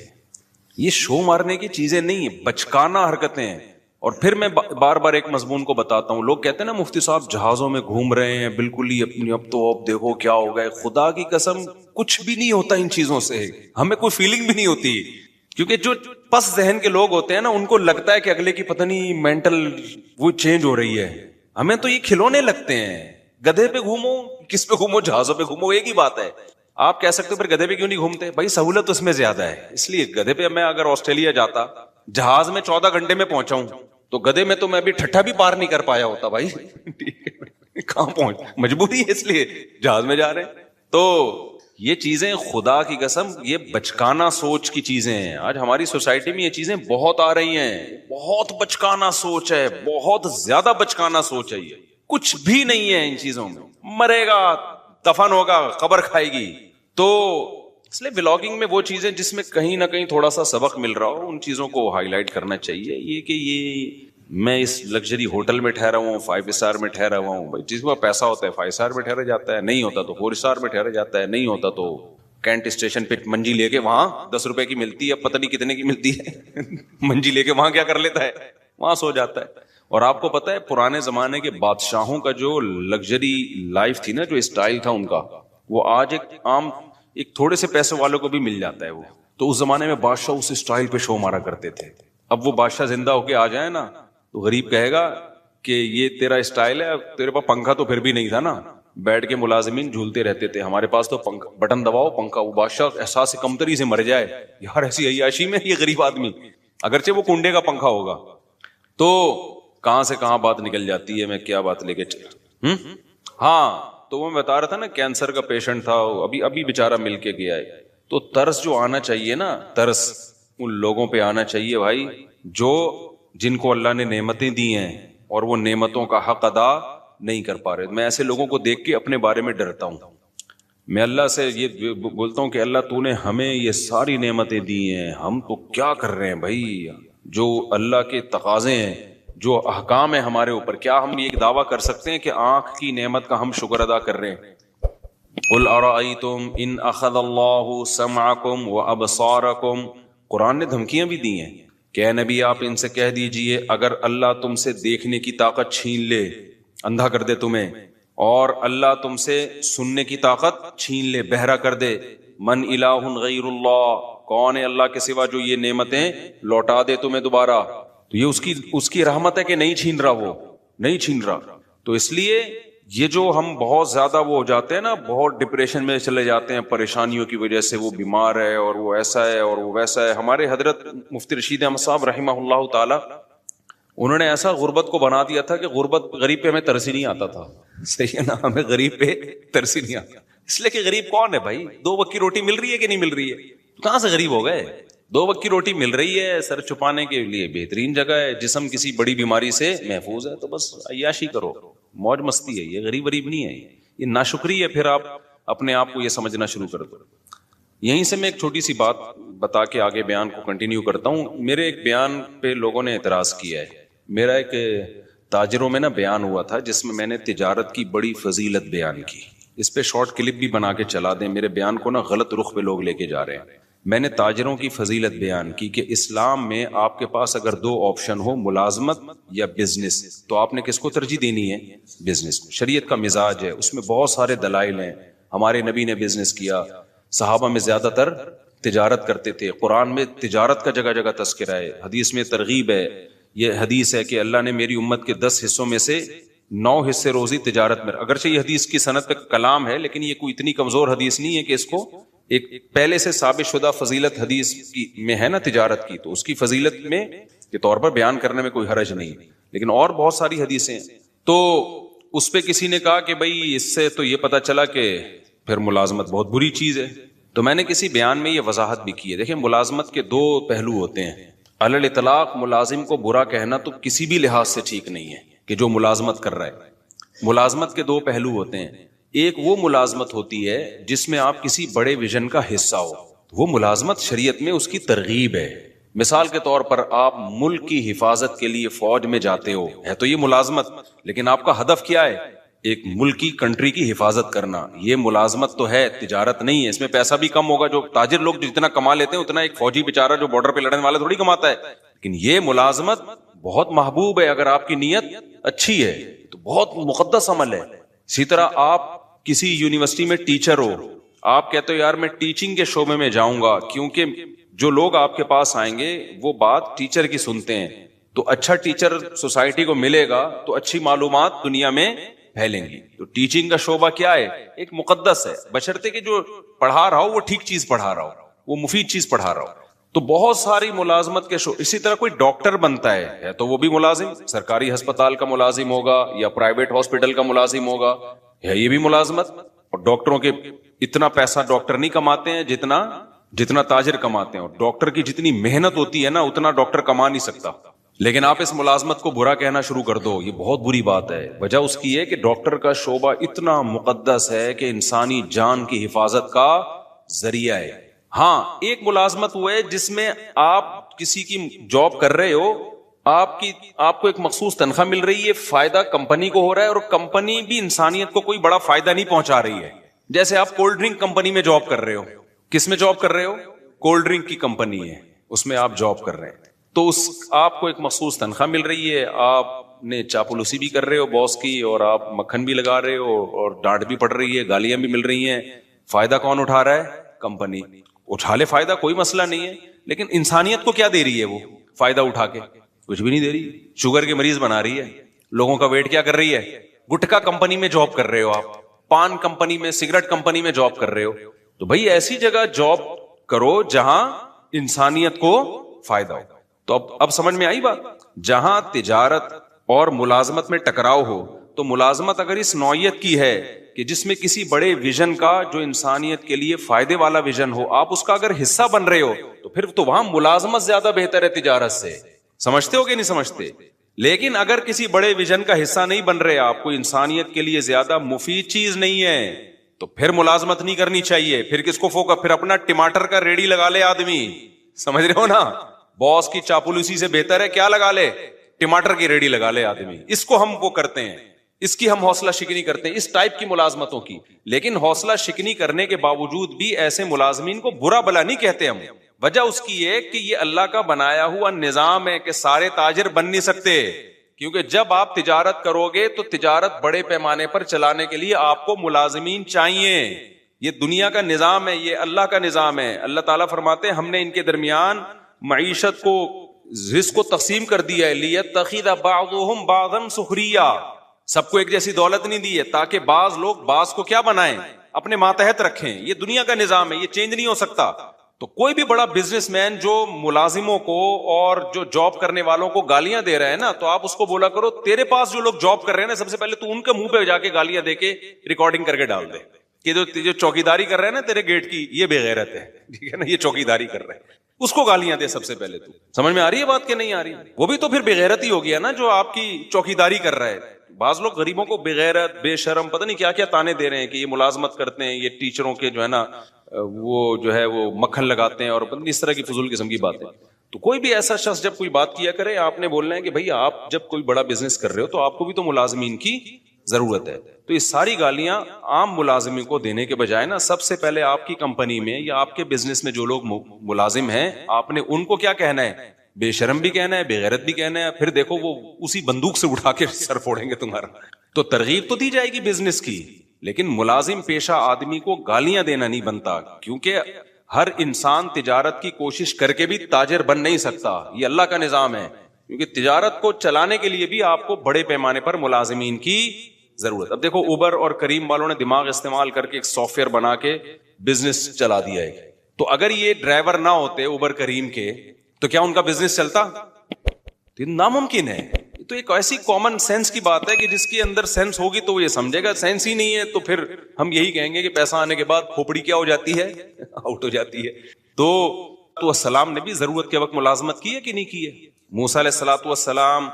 یہ شو مارنے کی چیزیں نہیں ہیں, بچکانا حرکتیں ہیں. اور پھر میں بار بار ایک مضمون کو بتاتا ہوں. لوگ کہتے ہیں نا مفتی صاحب جہازوں میں گھوم رہے ہیں بالکل ہی اپنی, اب تو اب دیکھو کیا ہو گئے. خدا کی قسم کچھ بھی نہیں ہوتا ان چیزوں سے, ہمیں کوئی فیلنگ بھی نہیں ہوتی. کیونکہ جو پس ذہن کے لوگ ہوتے ہیں نا, ان کو لگتا ہے کہ اگلے کی پتہ نہیں مینٹل وہ چینج ہو رہی ہے. ہمیں تو یہ کھلونے لگتے ہیں. گدھے پہ گھومو, کس پہ گھومو, جہازوں پہ گھومو, ایک ہی بات ہے. آپ کہہ سکتے ہو پھر گدھے پہ کیوں نہیں گھومتے؟ بھائی سہولت اس میں زیادہ ہے, اس لیے. گدھے پہ میں اگر آسٹریلیا جاتا, جہاز میں 14 گھنٹے میں پہنچاؤں, تو گدھے میں تو میں ابھی ٹھٹھا بھی پار نہیں کر پایا ہوتا بھائی. کہاں پہنچ, مجبوری ہے, اس لیے جہاز میں جا رہے ہیں. تو یہ چیزیں خدا کی قسم یہ بچکانا سوچ کی چیزیں ہیں. آج ہماری سوسائٹی میں یہ چیزیں بہت آ رہی ہیں. بہت بچکانا سوچ ہے, بہت زیادہ بچکانا سوچ ہے. یہ کچھ بھی نہیں ہے ان چیزوں میں. مرے گا, دفن ہوگا, قبر کھائے گی. تو اس لیے بلاگنگ میں وہ چیزیں جس میں کہیں نہ کہیں تھوڑا سا سبق مل رہا ہو, ان چیزوں کو ہائی لائٹ کرنا چاہیے. یہ کہ یہ میں اس لگژری ہوٹل میں ٹھہرا ہوا ہوں, 5 اسٹار میں ٹھہرا ہوا ہوں. بھائی جس میں پیسہ ہوتا ہے 5 اسٹار میں ٹھہرا جاتا ہے, نہیں ہوتا تو 4 اسٹار میں ٹھہرا جاتا ہے, نہیں ہوتا تو کینٹ اسٹیشن پہ منجی لے کے, وہاں 10 روپے کی ملتی ہے, پتہ نہیں کتنے کی ملتی ہے, منجی لے کے وہاں کیا کر لیتا ہے, وہاں سو جاتا ہے. اور آپ کو پتا ہے پرانے زمانے کے بادشاہوں کا جو لگژری لائف تھی نا, جو اسٹائل تھا ان کا, وہ آج ایک عام ایک تھوڑے سے پیسے والوں کو بھی مل جاتا ہے. وہ تو اس زمانے میں بادشاہ اس اسٹائل پہ شو مارا کرتے تھے. اب وہ بادشاہ زندہ ہو کے آ جائے نا, تو غریب کہے گا کہ یہ تیرا اسٹائل ہے, تیرے پاس پنکھا تو پھر بھی نہیں تھا نا, بیٹھ کے ملازمین جھولتے رہتے تھے, ہمارے پاس تو بٹن دباؤ پنکھا. وہ بادشاہ احساس کمتری سے مر جائے, یار ایسی عیاشی میں یہ غریب آدمی, اگرچہ وہ کنڈے کا پنکھا ہوگا. تو کہاں سے کہاں بات نکل جاتی ہے, میں کیا بات لے کے چل. ہاں, تو وہ میں بتا رہا تھا نا, کینسر کا پیشنٹ تھا, ابھی بیچارہ مل کے گیا ہے. تو ترس جو آنا چاہیے نا, ترس ان لوگوں پہ آنا چاہیے بھائی, جو جن کو اللہ نے نعمتیں دی ہیں اور وہ نعمتوں کا حق ادا نہیں کر پا رہے. میں ایسے لوگوں کو دیکھ کے اپنے بارے میں ڈرتا ہوں. میں اللہ سے یہ بولتا ہوں کہ اللہ تو نے ہمیں یہ ساری نعمتیں دی ہیں, ہم تو کیا کر رہے ہیں بھائی. جو اللہ کے تقاضے ہیں, جو احکام ہیں ہمارے اوپر, کیا ہم یہ ایک دعویٰ کر سکتے ہیں کہ آنکھ کی نعمت کا ہم شکر ادا کر رہے ہیں؟ قل ارأیتم ان اخذ اللہ سمعکم وابصارکم. قرآن نے دھمکیاں بھی دی ہیں کہ اے نبی آپ ان سے کہہ دیجئے اگر اللہ تم سے دیکھنے کی طاقت چھین لے, اندھا کر دے تمہیں, اور اللہ تم سے سننے کی طاقت چھین لے, بہرا کر دے, من الہ غیر اللہ, کون ہے اللہ کے سوا جو یہ نعمتیں لوٹا دے تمہیں دوبارہ. تو یہ اس کی رحمت ہے کہ نہیں چھین رہا, وہ نہیں چھین رہا. تو اس لیے یہ جو ہم بہت زیادہ وہ ہو جاتے ہیں نا, بہت ڈپریشن میں چلے جاتے ہیں پریشانیوں کی وجہ سے, وہ بیمار ہے اور وہ ایسا ہے اور وہ ویسا ہے. ہمارے حضرت مفتی رشید احمد صاحب رحمہ اللہ تعالی, انہوں نے ایسا غربت کو بنا دیا تھا کہ غریب پہ ہمیں ترس ہی نہیں آتا تھا. صحیح ہے نا, ہمیں غریب پہ ترس ہی نہیں آتا, اس لیے کہ غریب کون ہے بھائی. 2 وقت کی روٹی مل رہی ہے کہ نہیں مل رہی ہے, کہاں سے غریب ہو گئے. 2 وقت کی روٹی مل رہی ہے, سر چھپانے کے لیے بہترین جگہ ہے, جسم کسی بڑی بیماری سے محفوظ ہے, تو بس عیاشی کرو, موج مستی ہے. یہ غریب نہیں ہے, یہ ناشکری ہے. پھر آپ اپنے آپ کو یہ سمجھنا شروع کر دو. یہیں سے میں ایک چھوٹی سی بات بتا کے آگے بیان کو کنٹینیو کرتا ہوں. میرے ایک بیان پہ لوگوں نے اعتراض کیا ہے. میرا ایک تاجروں میں نا بیان ہوا تھا جس میں نے تجارت کی بڑی فضیلت بیان کی. اس پہ شارٹ کلپ بھی بنا کے چلا دیں, میرے بیان کو نا غلط رخ پہ لوگ لے کے جا رہے ہیں. میں نے تاجروں کی فضیلت بیان کی کہ اسلام میں آپ کے پاس اگر دو آپشن ہو, ملازمت یا بزنس, تو آپ نے کس کو ترجیح دینی ہے؟ بزنس. شریعت کا مزاج ہے, اس میں بہت سارے دلائل ہیں. ہمارے نبی نے بزنس کیا, صحابہ میں زیادہ تر تجارت کرتے تھے, قرآن میں تجارت کا جگہ جگہ تذکرہ ہے, حدیث میں ترغیب ہے. یہ حدیث ہے کہ اللہ نے میری امت کے 10 حصوں میں سے 9 حصے روزی تجارت میں. اگرچہ یہ حدیث کی سند پہ کلام ہے, لیکن یہ کوئی اتنی کمزور حدیث نہیں ہے کہ اس کو ایک پہلے سے ثابت شدہ فضیلت حدیث کی میں ہے نا تجارت کی, تو اس کی فضیلت میں کے طور پر بیان کرنے میں کوئی حرج نہیں. لیکن اور بہت ساری حدیثیں ہیں. تو اس پہ کسی نے کہا کہ بھائی اس سے تو یہ پتا چلا کہ پھر ملازمت بہت بری چیز ہے. تو میں نے کسی بیان میں یہ وضاحت بھی کی ہے. دیکھیں, ملازمت کے 2 پہلو ہوتے ہیں. علی الاطلاق ملازم کو برا کہنا تو کسی بھی لحاظ سے ٹھیک نہیں ہے کہ جو ملازمت کر رہا ہے. ملازمت کے 2 پہلو ہوتے ہیں. ایک وہ ملازمت ہوتی ہے جس میں آپ کسی بڑے ویژن کا حصہ ہو, وہ ملازمت شریعت میں اس کی ترغیب ہے. مثال کے طور پر آپ ملک کی حفاظت کے لیے فوج میں جاتے ہو, ہے تو یہ ملازمت, لیکن آپ کا ہدف کیا ہے؟ ایک ملکی کنٹری کی حفاظت کرنا. یہ ملازمت تو ہے, تجارت نہیں ہے. اس میں پیسہ بھی کم ہوگا, جو تاجر لوگ جتنا کما لیتے ہیں اتنا ایک فوجی بیچارہ جو بارڈر پہ لڑنے والا تھوڑی کماتا ہے. لیکن یہ ملازمت بہت محبوب ہے, اگر آپ کی نیت اچھی ہے تو بہت مقدس عمل ہے. اسی طرح آپ کسی یونیورسٹی میں ٹیچر ہو, آپ کہتے ہو یار میں ٹیچنگ کے شعبے میں جاؤں گا, کیونکہ جو لوگ آپ کے پاس آئیں گے وہ بات ٹیچر کی سنتے ہیں, تو اچھا ٹیچر سوسائٹی کو ملے گا تو اچھی معلومات دنیا میں پھیلیں گی. تو ٹیچنگ کا شعبہ کیا ہے؟ ایک مقدس ہے, بشرطے کہ جو پڑھا رہا ہو وہ ٹھیک چیز پڑھا رہا ہو, وہ مفید چیز پڑھا رہا ہو. تو بہت ساری ملازمت کے شعبے. اسی طرح کوئی ڈاکٹر بنتا ہے تو وہ بھی ملازم, سرکاری ہسپتال کا ملازم ہوگا یا پرائیویٹ ہاسپٹل کا ملازم ہوگا, ہے یہ بھی ملازمت. اور ڈاکٹروں کے اتنا پیسہ ڈاکٹر نہیں کماتے ہیں جتنا تاجر کماتے ہیں, اور ڈاکٹر کی جتنی محنت ہوتی ہے نا اتنا ڈاکٹر کما نہیں سکتا. لیکن آپ اس ملازمت کو برا کہنا شروع کر دو, یہ بہت بری بات ہے. وجہ اس کی ہے کہ ڈاکٹر کا شعبہ اتنا مقدس ہے کہ انسانی جان کی حفاظت کا ذریعہ ہے. ہاں, ایک ملازمت وہ ہے جس میں آپ کسی کی جاب کر رہے ہو, آپ کو ایک مخصوص تنخواہ مل رہی ہے, فائدہ کمپنی کو ہو رہا ہے, اور کمپنی بھی انسانیت کو کوئی بڑا فائدہ نہیں پہنچا رہی ہے. جیسے آپ کولڈ ڈرنک کمپنی میں جاب کر رہے ہو. کس میں جاب کر رہے ہو؟ کولڈ ڈرنک کی کمپنی ہے, اس میں آپ جاب کر رہے ہیں. تو آپ کو ایک مخصوص تنخواہ مل رہی ہے, آپ نے چاپلوسی بھی کر رہے ہو باس کی, اور آپ مکھن بھی لگا رہے ہو, اور ڈانٹ بھی پڑ رہی ہے, گالیاں بھی مل رہی ہیں. فائدہ کون اٹھا رہا ہے؟ کمپنی. اٹھا لے فائدہ, کوئی مسئلہ نہیں ہے, لیکن انسانیت کو کیا دے رہی ہے وہ فائدہ اٹھا کے؟ کچھ بھی نہیں دے رہی. شوگر کے مریض بنا رہی ہے, لوگوں کا ویٹ کیا کر رہی ہے. گٹکا کمپنی میں جاب کر رہے ہو آپ, پان کمپنی میں, سگریٹ کمپنی میں جاب کر رہے ہو. تو بھائی ایسی جگہ جاب کرو جہاں انسانیت کو فائدہ ہو. تو اب سمجھ میں آئی بات. جہاں تجارت اور ملازمت میں ٹکراؤ ہو, تو ملازمت اگر اس نوعیت کی ہے کہ جس میں کسی بڑے ویژن کا جو انسانیت کے لیے فائدے والا ویژن ہو, آپ اس کا اگر حصہ بن رہے ہو, تو پھر تو وہاں ملازمت زیادہ بہتر ہے تجارت سے. سمجھتے ہو کہ نہیں سمجھتے؟ لیکن اگر کسی بڑے ویژن کا حصہ نہیں بن رہے آپ, کو انسانیت کے لیے زیادہ مفید چیز نہیں ہے, تو پھر ملازمت نہیں کرنی چاہیے. پھر کس کو فوکس, پھر اپنا ٹماٹر کا ریڑی لگا لے آدمی. سمجھ رہے ہو نا, باس کی چاپلوسی سے بہتر ہے کیا لگا لے؟ ٹماٹر کی ریڑی لگا لے آدمی. اس کو ہم وہ کرتے ہیں, اس کی ہم حوصلہ شکنی کرتے ہیں, اس ٹائپ کی ملازمتوں کی. لیکن حوصلہ شکنی کرنے کے باوجود بھی ایسے ملازمین کو برا بلا نہیں کہتے ہم. وجہ اس کی ہے کہ یہ اللہ کا بنایا ہوا نظام ہے کہ سارے تاجر بن نہیں سکتے. کیونکہ جب آپ تجارت کرو گے تو تجارت بڑے پیمانے پر چلانے کے لیے آپ کو ملازمین چاہیے. یہ دنیا کا نظام ہے, یہ اللہ کا نظام ہے. اللہ تعالیٰ فرماتے ہیں ہم نے ان کے درمیان معیشت کو, رزق کو تقسیم کر دیا ہے. لیتخذ بعضهم بعضا سخریا, سب کو ایک جیسی دولت نہیں دی ہے تاکہ بعض لوگ بعض کو کیا بنائیں, اپنے ماتحت رکھیں. یہ دنیا کا نظام ہے, یہ چینج نہیں ہو سکتا. تو کوئی بھی بڑا بزنس مین جو ملازموں کو اور جو جاب کرنے والوں کو گالیاں دے رہے ہیں نا, تو آپ اس کو بولا کرو تیرے پاس جو لوگ جاب کر رہے ہیں نا, سب سے پہلے تو ان کے منہ پہ جا کے گالیاں دے کے ریکارڈنگ کر کے ڈال دے کہ جو چوکیداری کر رہے ہیں نا تیرے گیٹ کی, یہ بے غیرت ہے, ٹھیک ہے نا, یہ چوکیداری کر رہے ہیں, اس کو گالیاں دے سب سے پہلے. تو سمجھ میں آ رہی ہے بات کہ نہیں آ رہی؟ وہ بھی تو پھر بے غیرت ہی ہو گیا نا جو آپ کی چوکیداری کر رہا ہے. بعض لوگ غریبوں کو بے غیرت, بے شرم, پتہ نہیں کیا کیا تانے دے رہے ہیں کہ یہ ملازمت کرتے ہیں, یہ ٹیچروں کے جو ہے نا وہ جو ہے وہ مکھن لگاتے ہیں, اور اس طرح کی فضول قسم کی باتیں. تو کوئی بھی ایسا شخص جب کوئی بات کیا کرے, آپ نے بولنا ہے کہ بھائی آپ جب کوئی بڑا بزنس کر رہے ہو تو آپ کو بھی تو ملازمین کی ضرورت ہے. تو یہ ساری گالیاں عام ملازمین کو دینے کے بجائے نا سب سے پہلے آپ کی کمپنی میں یا آپ کے بزنس میں جو لوگ ملازم ہیں آپ نے ان کو کیا کہنا ہے, بے شرم بھی کہنا ہے, بے غیرت بھی کہنا ہے. پھر دیکھو وہ اسی بندوق سے اٹھا کے سر پھوڑیں گے تمہارا. تو ترغیب تو دی جائے گی بزنس کی, لیکن ملازم پیشہ آدمی کو گالیاں دینا نہیں بنتا, کیونکہ ہر انسان تجارت کی کوشش کر کے بھی تاجر بن نہیں سکتا. یہ اللہ کا نظام ہے, کیونکہ تجارت کو چلانے کے لیے بھی آپ کو بڑے پیمانے پر ملازمین کی ضرورت. اب دیکھو اوبر اور کریم والوں نے دماغ استعمال کر کے ایک سافٹ ویئر بنا کے بزنس چلا دیا ہے. تو اگر یہ ڈرائیور نہ ہوتے اوبر کریم کے تو کیا ان کا بزنس چلتا؟ ناممکن ہے. تو ایک ایسی کامن سینس کی بات ہے کہ جس کے اندر سینس ہوگی تو وہ یہ سمجھے گا, سینس ہی نہیں ہے تو پھر ہم یہی کہیں گے کہ پیسہ آنے کے بعد کھوپڑی کیا ہو جاتی ہے, آؤٹ ہو جاتی ہے. تو السلام نے بھی ضرورت کے وقت ملازمت کی ہے کہ نہیں کی ہے؟ موسیٰ علیہ الصلوۃ والسلام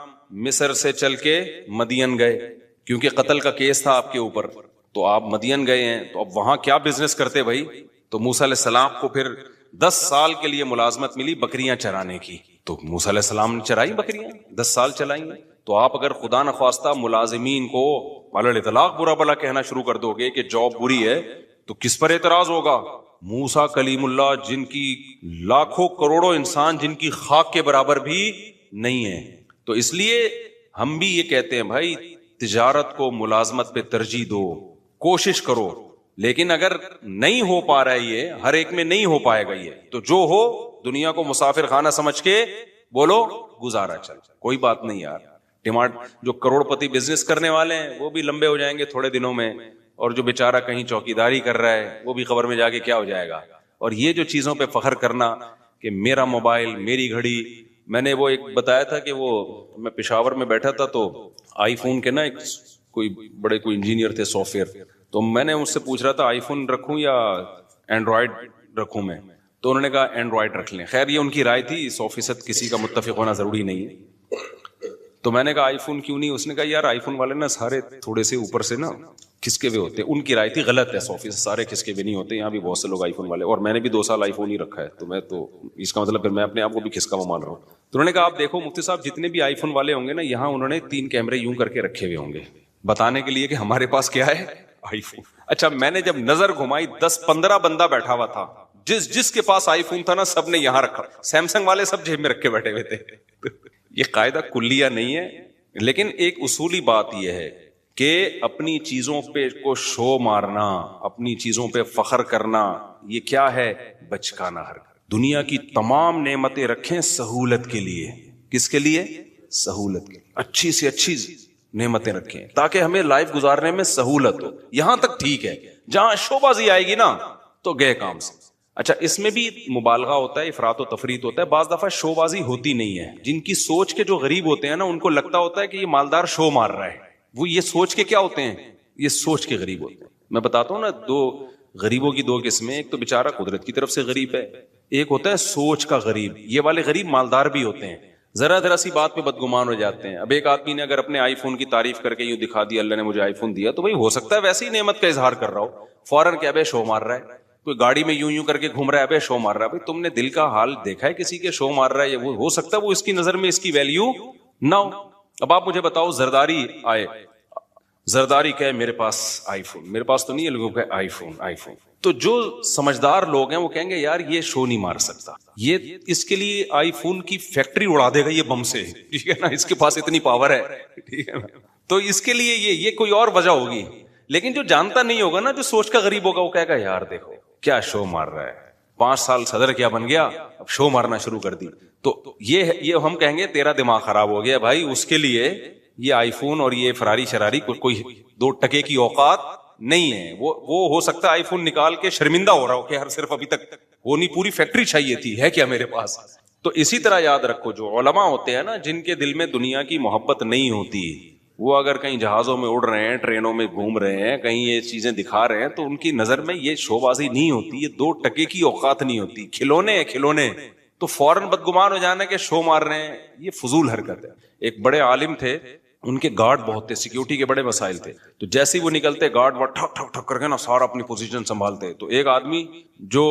مصر سے چل کے مدین گئے کیونکہ قتل کا کیس تھا آپ کے اوپر, تو آپ مدین گئے ہیں, تو اب وہاں کیا بزنس کرتے بھائی؟ تو موسیٰ علیہ السلام کو پھر 10 سال کے لیے ملازمت ملی بکریاں چرانے کی. تو موسیٰ علیہ السلام نے چرائی بکریاں, 10 سال چلائیں. تو آپ اگر خدا نخواستہ ملازمین کو علی الاطلاق برا بلا کہنا شروع کر دو گے کہ جاب بری ہے, تو کس پر اعتراض ہوگا؟ موسیٰ کلیم اللہ جن کی لاکھوں کروڑوں انسان جن کی خاک کے برابر بھی نہیں ہے. تو اس لیے ہم بھی یہ کہتے ہیں بھائی تجارت کو ملازمت پہ ترجیح دو, کوشش کرو, لیکن اگر نہیں ہو پا رہا ہے, یہ ہر ایک میں نہیں ہو پائے گا, یہ تو جو ہو دنیا کو مسافر خانہ سمجھ کے بولو گزارا چل, کوئی بات نہیں یار. جو کروڑ پتی بزنس کرنے والے ہیں وہ بھی لمبے ہو جائیں گے تھوڑے دنوں میں, اور جو بیچارہ کہیں چوکیداری کر رہا ہے وہ بھی قبر میں جا کے کیا ہو جائے گا. اور یہ جو چیزوں پہ فخر کرنا کہ میرا موبائل, میری گھڑی, میں نے وہ ایک بتایا تھا کہ وہ میں پشاور میں بیٹھا تھا تو آئی فون کے نا ایک کوئی انجینئر تھے سافٹ ویئر, تو میں نے ان سے پوچھ رہا تھا آئی فون رکھوں یا اینڈرائڈ رکھوں میں, تو انہوں نے کہا اینڈرائڈ رکھ لیں. خیر یہ ان کی رائے تھی, 100% کسی کا متفق ہونا ضروری نہیں ہے. تو میں نے کہا آئی فون کیوں نہیں؟ اس نے کہا یار آئی فون والے نا سارے تھوڑے سے اوپر سے نا کھسکے ہوئے ہوتے ہیں. ان کی رائے تھی, غلط ہے, 100% سارے کھسکے ہوئے نہیں ہوتے. یہاں بھی بہت سے لوگ آئی فون والے, اور میں نے بھی 2 سال آئی فون ہی رکھا ہے, تو میں تو اس کا مطلب پھر میں اپنے آپ کو بھی کھسکا مان رہا ہوں. تو انہوں نے کہا آپ دیکھو مفتی صاحب جتنے بھی آئی فون والے ہوں گے نا, یہاں انہوں نے 3 کیمرے یوں کر کے رکھے ہوئے ہوں گے بتانے کے لیے کہ ہمارے پاس کیا ہے, آئی فون. اچھا میں نے جب نظر گھمائی 10-15 بندہ بیٹھا ہوا تھا, جس کے پاس آئی فون تھا نا سب نے یہاں رکھا, سیمسنگ والے سب جیب میں رکھ کے بیٹھے ہوئے تھے. یہ قاعدہ کلیہ نہیں ہے, لیکن ایک اصولی بات یہ ہے کہ اپنی چیزوں پہ کو شو مارنا, اپنی چیزوں پہ فخر کرنا, یہ کیا ہے؟ بچکانہ حرکت. دنیا کی تمام نعمتیں رکھیں سہولت کے لیے. کس کے لیے؟ سہولت کے لیے. اچھی سے اچھی نعمتیں رکھیں تاکہ ہمیں لائف گزارنے میں سہولت ہو. یہاں تک ٹھیک ہے, جہاں شو بازی آئے گی نا تو گئے کام سے. اچھا اس میں بھی مبالغہ ہوتا ہے, افراط و تفریط ہوتا ہے. بعض دفعہ شو بازی ہوتی نہیں ہے. جن کی سوچ کے جو غریب ہوتے ہیں نا ان کو لگتا ہوتا ہے کہ یہ مالدار شو مار رہا ہے, وہ یہ سوچ کے کیا ہوتے ہیں, یہ سوچ کے غریب ہوتے ہیں. میں بتاتا ہوں نا, 2 غریبوں کی 2 قسمیں. ایک تو بیچارہ قدرت کی طرف سے غریب ہے, ایک ہوتا ہے سوچ کا غریب. یہ والے غریب مالدار بھی ہوتے ہیں, ذرا سی بات پہ بدگمان ہو جاتے ہیں. اب ایک آدمی نے اگر اپنے آئی فون کی تعریف کر کے یوں دکھا دیا اللہ نے مجھے آئی فون دیا, تو بھائی ہو سکتا ہے ویسے ہی نعمت کا اظہار کر رہا ہو, فوراً کیا بے شو مار رہا ہے. کوئی گاڑی میں یوں کر کے گھوم رہا ہے, بے شو مار رہا ہے. بھائی تم نے دل کا حال دیکھا ہے کسی کے شو مار رہا ہے؟ وہ ہو سکتا ہے وہ اس کی نظر میں اس کی ویلیو نہ ہو. اب آپ مجھے بتاؤ, زرداری آئے, زرداری کہے میرے پاس آئی فون, میرے پاس تو نہیں ہے, لوگوں کا آئی فون. تو جو سمجھدار لوگ ہیں وہ کہیں گے یار یہ شو نہیں مار سکتا, یہ اس کے لیے آئی فون کی فیکٹری اڑا دے گا یہ بم سے, ٹھیک ہے نا, اس کے پاس اتنی پاور ہے, ٹھیک ہے نا. تو اس کے لیے یہ کوئی اور وجہ ہوگی. لیکن جو جانتا نہیں ہوگا نا, جو سوچ کا غریب ہوگا, وہ کہے گا یار دیکھو کیا شو مار رہا ہے, 5 سال صدر کیا بن گیا, اب شو مارنا شروع کر دی. تو یہ ہم کہیں گے تیرا دماغ خراب ہو گیا بھائی. اس کے لیے یہ آئی فون اور یہ فراری شراری کوئی 2 ٹکے کی اوقات نہیں ہے. وہ ہو سکتا ہے آئی فون نکال کے شرمندہ ہو رہا ہو کہ ہر صرف ابھی تک وہ نہیں, پوری فیکٹری چاہیے تھی, ہے کیا میرے پاس. تو اسی طرح یاد رکھو جو علماء ہوتے ہیں نا, جن کے دل میں دنیا کی محبت نہیں ہوتی, وہ اگر کہیں جہازوں میں اڑ رہے ہیں, ٹرینوں میں گھوم رہے ہیں, کہیں یہ چیزیں دکھا رہے ہیں, تو ان کی نظر میں یہ شو بازی نہیں ہوتی, یہ 2 ٹکے کی اوقات نہیں ہوتی, کھلونے ہیں کھلونے. تو فوراً بدگمان ہو جانا کہ شو مار رہے ہیں, یہ فضول حرکت ہے. ایک بڑے عالم تھے, ان کے گارڈ بہت تھے, سیکیورٹی کے بڑے مسائل تھے, تو جیسے ہی وہ نکلتے گارڈ وہ ٹھک ٹھک ٹھک کر کے نا سارا اپنی پوزیشن سنبھالتے. تو ایک آدمی جو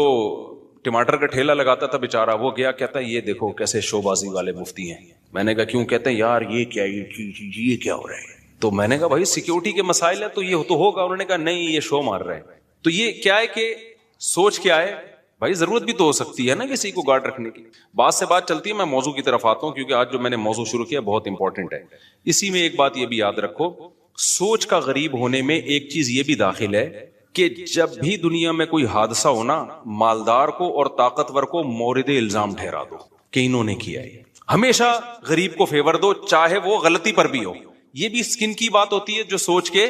ٹماٹر کا ٹھیلا لگاتا تھا بیچارہ, وہ گیا, کہتا ہے یہ دیکھو کیسے شو بازی والے مفتی ہیں. میں نے کہا کیوں؟ کہتے ہیں یار یہ کیا ہو رہا ہے, تو میں نے کہا بھائی سیکیورٹی کے مسائل ہے تو یہ تو ہوگا. انہوں نے کہا نہیں یہ شو مار رہے ہیں. تو یہ کیا ہے کہ سوچ کیا ہے بھائی, ضرورت بھی تو ہو سکتی ہے نا کسی کو گارڈ رکھنے کی. بات سے بات چلتی ہے, میں موضوع کی طرف آتا ہوں کیونکہ آج جو میں نے موضوع شروع کیا بہت امپورٹنٹ ہے. اسی میں ایک بات یہ بھی یاد رکھو, سوچ کا غریب ہونے میں ایک چیز یہ بھی داخل ہے کہ جب بھی دنیا میں کوئی حادثہ ہونا, مالدار کو اور طاقتور کو مورد الزام ٹھہرا دو کہ انہوں نے کیا ہے. ہمیشہ غریب کو فیور دو چاہے وہ غلطی پر بھی ہو. یہ بھی سکن کی بات ہوتی ہے جو سوچ کے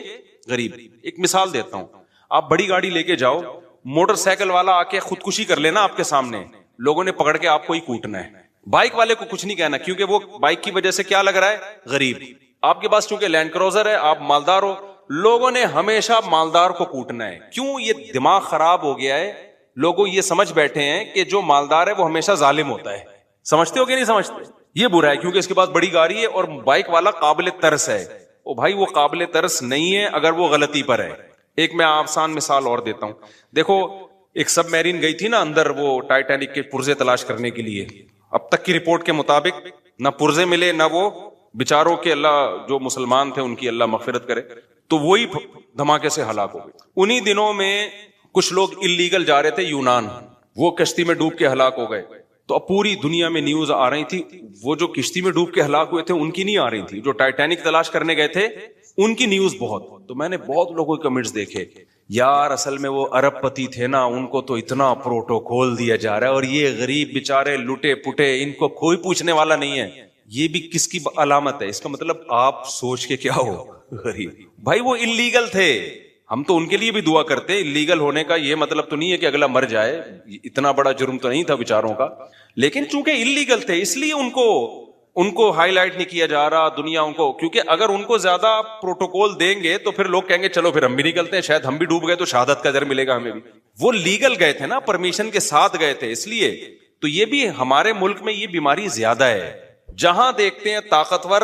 غریب. ایک مثال دیتا ہوں, آپ بڑی گاڑی لے کے جاؤ, موٹر سائیکل والا آ کے خودکشی کر لینا آپ کے سامنے, لوگوں نے پکڑ کے آپ کو ہی کوٹنا ہے. بائک والے کو کچھ نہیں کہنا کیونکہ وہ بائک کی وجہ سے کیا لگ رہا ہے غریب. آپ کے پاس چونکہ لینڈ کروزر ہے, آپ مالدار ہو, لوگوں نے ہمیشہ مالدار کو کوٹنا ہے. کیوں؟ یہ دماغ خراب ہو گیا ہے, لوگوں یہ سمجھ بیٹھے ہیں کہ جو مالدار ہے وہ ہمیشہ ظالم ہوتا ہے. سمجھتے ہو کہ نہیں سمجھتے؟ یہ برا ہے کیونکہ اس کے پاس بڑی گاڑی ہے اور بائک والا قابل ترس ہے. او بھائی وہ قابل ترس نہیں ہے اگر وہ غلطی پر ہے. ایک میں آسان مثال اور دیتا ہوں. دیکھو ایک سب میرین گئی تھی نا اندر وہ ٹائٹینک کے پرزے تلاش کرنے کے لیے. اب تک کی رپورٹ کے مطابق نہ پرزے ملے نہ وہ بیچاروں کے, اللہ جو مسلمان تھے ان کی اللہ مغفرت کرے, تو وہی دھماکے سے ہلاک ہو گئے. انہی دنوں میں کچھ لوگ اللیگل جا رہے تھے یونان, وہ کشتی میں ڈوب کے ہلاک ہو گئے. تو اب پوری دنیا میں نیوز آ رہی تھی, وہ جو کشتی میں ڈوب کے ہلاک ہوئے تھے ان کی نہیں آ رہی تھی, جو ٹائٹینک تلاش کرنے گئے تھے ان کی نیوز بہت. تو میں نے بہت لوگوں کے کمنٹس دیکھے, یار اصل میں وہ ارب پتی تھے نا, ان کو تو اتنا پروٹوکول دیا جا رہا ہے اور یہ غریب بیچارے لٹے پٹے, ان کو کوئی پوچھنے والا نہیں ہے. یہ بھی کس کی علامت ہے؟ اس کا مطلب آپ سوچ کے کیا ہو غریب. بھائی وہ اللیگل تھے, ہم تو ان کے لیے بھی دعا کرتے. اللیگل ہونے کا یہ مطلب تو نہیں ہے کہ اگلا مر جائے, اتنا بڑا جرم تو نہیں تھا بیچاروں کا, لیکن چونکہ اللیگل تھے اس لیے ان کو ہائی لائٹ نہیں کیا جا رہا دنیا ان کو. کیونکہ اگر ان کو زیادہ پروٹوکول دیں گے تو پھر لوگ کہیں گے چلو پھر ہم بھی نکلتے ہیں, شاید ہم بھی ڈوب گئے تو شہادت کا اجر ملے گا ہمیں بھی. وہ لیگل گئے تھے نا, پرمیشن کے ساتھ گئے تھے, اس لیے. تو یہ بھی ہمارے ملک میں یہ بیماری زیادہ ہے, جہاں دیکھتے ہیں طاقتور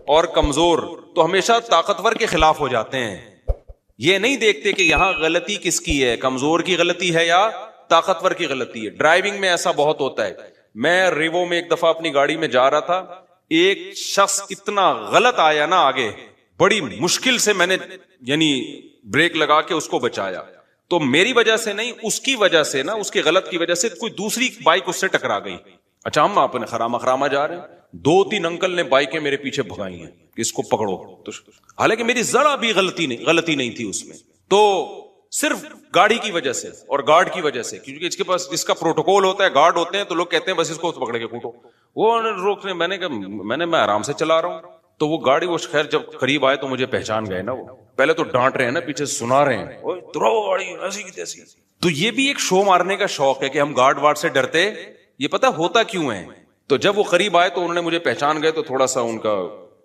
اور کمزور تو ہمیشہ طاقتور کے خلاف ہو جاتے ہیں. یہ نہیں دیکھتے کہ یہاں غلطی کس کی ہے, کمزور کی غلطی ہے یا طاقتور کی غلطی ہے. ڈرائیونگ میں ایسا بہت ہوتا ہے. میں ریوو میں ایک دفعہ اپنی گاڑی میں جا رہا تھا, ایک شخص اتنا غلط آیا نا آگے, بڑی مشکل سے میں نے یعنی بریک لگا کے اس کو بچایا. تو میری وجہ سے نہیں, اس کی وجہ سے نا, اس کے غلط کی وجہ سے کوئی دوسری بائک اس سے ٹکرا گئی. اچھا ہم اپنے خراما جا رہے ہیں, 2-3 انکل نے بائکیں میرے پیچھے بھگائی ہیں کہ اس کو پکڑو. تو حالانکہ میری ذرا بھی غلطی نہیں تھی اس میں, تو صرف گاڑی کی وجہ سے اور گارڈ کی وجہ سے, کیونکہ اس کے پاس اس کا پروٹوکول ہوتا ہے, گارڈ ہوتے ہیں, تو لوگ کہتے ہیں بس اس کو پکڑ کے کوٹو. وہ روکنے, میں آرام سے چلا رہا ہوں. تو وہ گاڑی وہ خیر جب قریب آئے تو مجھے پہچان گئے نا. وہ پہلے تو ڈانٹ رہے ہیں نا, پیچھے سنا رہے ہیں. تو یہ بھی ایک شو مارنے کا شوق ہے کہ ہم گارڈ وارڈ سے ڈرتے. یہ پتا ہوتا کیوں ہے؟ تو جب وہ قریب آئے تو انہوں نے مجھے پہچان گئے تو تھوڑا سا ان کا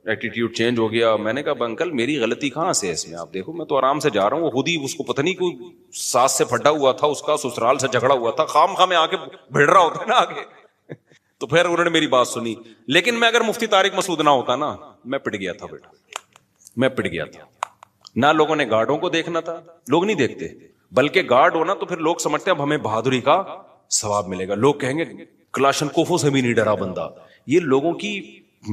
ایٹیٹیوڈ چینج ہو گیا. میں نے کہا انکل میری غلطی کہاں سے ہے اس میں؟ آپ دیکھو میں تو آرام سے جا رہا ہوں. وہ خود ہی اس کو پتہ نہیں کوئی ساس سے پھٹا ہوا تھا, اس کا سسرال سے جھگڑا ہوا تھا, خام خواہ میں آ کے بھیڑ رہا ہوتا ہے نا آگے. تو پھر انہوں نے میری بات سنی. لیکن میں اگر مفتی طارق مسعود نہ ہوتا نا, میں پٹ گیا تھا بیٹا, میں پٹ گیا تھا. نہ لوگوں نے گارڈوں کو دیکھنا تھا, لوگ نہیں دیکھتے, بلکہ گارڈ ہونا تو پھر لوگ سمجھتے ہیں اب ہمیں بہادری کا ثواب ملے گا. لوگ کہیں گے کلاشن کوفوں سے بھی نہیں ڈرا بندہ. یہ لوگوں کی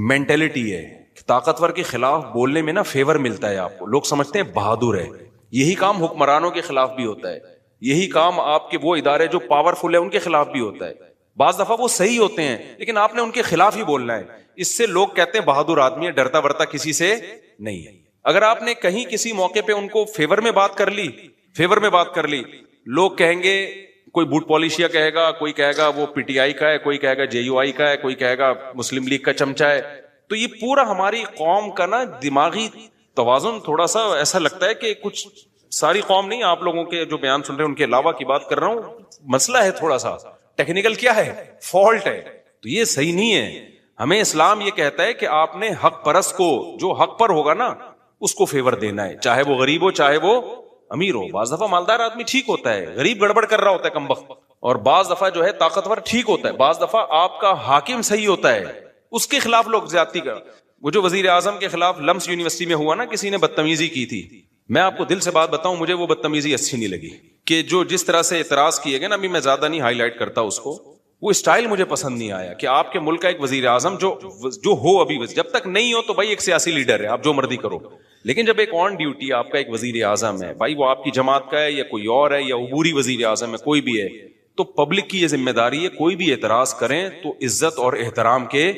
مینٹلٹی ہے, طاقتور کے خلاف بولنے میں نا فیور ملتا ہے آپ کو, لوگ سمجھتے ہیں بہادر ہے. یہی کام حکمرانوں کے خلاف بھی ہوتا ہے, یہی کام آپ کے وہ ادارے جو پاورفل ہے ان کے خلاف بھی ہوتا ہے. بعض دفعہ وہ صحیح ہوتے ہیں لیکن آپ نے ان کے خلاف ہی بولنا ہے. اس سے لوگ کہتے ہیں بہادر آدمی ہے, ڈرتا ورتا کسی سے نہیں ہے. اگر آپ نے کہیں کسی موقع پہ ان کو فیور میں بات کر لی, لوگ کہیں گے, کوئی بوٹ پالیشیا کہے گا, کوئی کہے گا وہ پی ٹی آئی کا ہے, کوئی کہے گا جے یو آئی کا ہے, کوئی کہے گا مسلم لیگ کا چمچہ ہے. تو یہ پورا ہماری قوم کا نا دماغی توازن تھوڑا سا ایسا لگتا ہے کہ کچھ, ساری قوم نہیں, آپ لوگوں کے جو بیان سن رہے ہیں ان کے علاوہ کی بات کر رہا ہوں, مسئلہ ہے تھوڑا سا ٹیکنیکل, کیا ہے فالٹ ہے. تو یہ صحیح نہیں ہے. ہمیں اسلام یہ کہتا ہے کہ آپ نے حق پرست کو, جو حق پر ہوگا نا اس کو فیور دینا ہے, چاہے وہ غریب ہو چاہے وہ امیر ہو. بعض دفعہ مالدار آدمی ٹھیک ہوتا ہے, غریب گڑبڑ کر رہا ہوتا ہے کمبخت, اور بعض دفعہ جو ہے طاقتور ٹھیک ہوتا ہے, بعض دفعہ آپ کا حاکم صحیح ہوتا ہے, اس کے خلاف لوگ زیادتی کر. وہ جو وزیر اعظم کے خلاف لمس یونیورسٹی میں ہوا نا, کسی نے بدتمیزی کی تھی, میں آپ کو دل سے بات بتاؤں, مجھے وہ بدتمیزی اچھی نہیں لگی. کہ جو جس طرح سے اعتراض کیے گئے نا, ابھی میں زیادہ نہیں ہائی لائٹ کرتا اس کو, وہ اسٹائل مجھے پسند نہیں آیا کہ آپ کے ملک کا ایک وزیر اعظم جو ہو ابھی، جب تک نہیں ہو تو بھائی ایک سیاسی لیڈر ہے، آپ جو مرضی کرو، لیکن جب ایک آن ڈیوٹی آپ کا ایک وزیر اعظم ہے، بھائی وہ آپ کی جماعت کا ہے یا کوئی اور ہے یا عبوری وزیر اعظم ہے، کوئی بھی ہے، تو پبلک کی یہ ذمہ داری ہے کوئی بھی اعتراض کریں تو عزت اور احترام کے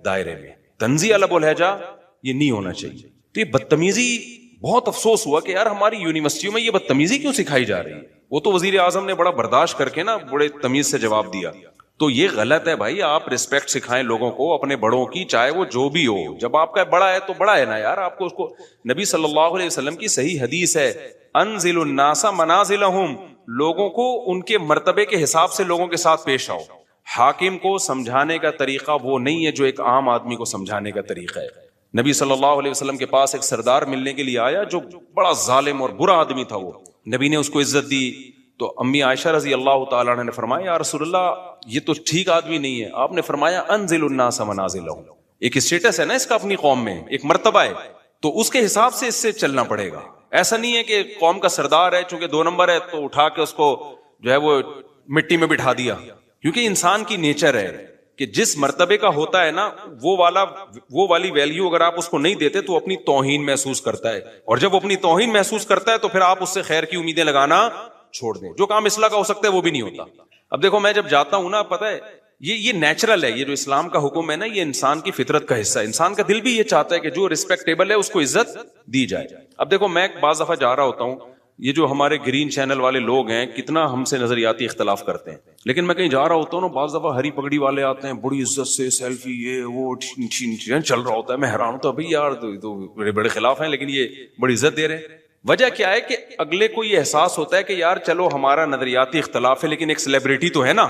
دائرے میں، طنزی ادب و لہجہ یہ نہیں ہونا چاہیے. تو یہ بدتمیزی، بہت افسوس ہوا کہ یار ہماری یونیورسٹیوں میں یہ بدتمیزی کیوں سکھائی جا رہی ہے. وہ تو وزیر اعظم نے بڑا برداشت کر کے نا بڑے تمیز سے جواب دیا. تو یہ غلط ہے بھائی، آپ رسپیکٹ سکھائیں لوگوں کو اپنے بڑوں کی، چاہے وہ جو بھی ہو. جب آپ کا بڑا ہے تو بڑا ہے نا یار، آپ کو اس کو، نبی صلی اللہ علیہ وسلم کی صحیح حدیث ہے، انزل الناس منازلہم، لوگوں کو ان کے مرتبے کے حساب سے لوگوں کے ساتھ پیش آؤ. حاکم کو سمجھانے کا طریقہ وہ نہیں ہے جو ایک عام آدمی کو سمجھانے کا طریقہ ہے. نبی صلی اللہ علیہ وسلم کے پاس ایک سردار ملنے کے لیے آیا جو بڑا ظالم اور برا آدمی تھا. وہ نبی نے اس کو عزت دی تو امی عائشہ رضی اللہ تعالیٰ عنہ نے فرمایا یا رسول اللہ یہ تو ٹھیک آدمی نہیں ہے. آپ نے فرمایا انزل الناس منازلہم، ایک اسٹیٹس ہے نا اس کا اپنی قوم میں، ایک مرتبہ ہے، تو اس کے حساب سے اس سے چلنا پڑے گا. ایسا نہیں ہے کہ قوم کا سردار ہے چونکہ 2 نمبر ہے تو اٹھا کے اس کو جو ہے وہ مٹی میں بٹھا دیا. کیونکہ انسان کی نیچر ہے کہ جس مرتبے کا ہوتا ہے نا وہ والی ویلیو اگر آپ اس کو نہیں دیتے تو اپنی توہین محسوس کرتا ہے، اور جب وہ اپنی توہین محسوس کرتا ہے تو پھر آپ اس سے خیر کی امیدیں لگانا چھوڑ دیں. جو کام اصلاح کا ہو سکتا ہے وہ بھی نہیں ہوتا. اب دیکھو میں جب جاتا ہوں نا، پتہ ہے یہ نیچرل ہے، یہ جو اسلام کا حکم ہے نا یہ انسان کی فطرت کا حصہ ہے. انسان کا دل بھی یہ چاہتا ہے کہ جو ریسپیکٹیبل ہے اس کو عزت دی جائے. اب دیکھو میں بعض دفعہ جا رہا ہوتا ہوں، یہ جو ہمارے گرین چینل والے لوگ ہیں کتنا ہم سے نظریاتی اختلاف کرتے ہیں، لیکن میں کہیں جا رہا ہوتا ہوں نا بعض دفعہ ہری پگڑی والے آتے ہیں بڑی عزت سے سیلفی یہ وہ چل رہا ہوتا ہے. میں حیران ہوتا ہوں بھائی یار تو بڑے بڑے خلاف ہیں لیکن یہ بڑی عزت دے رہے ہیں. وجہ کیا ہے کہ اگلے کو یہ احساس ہوتا ہے کہ یار چلو ہمارا نظریاتی اختلاف ہے لیکن ایک سیلیبریٹی تو ہے نا.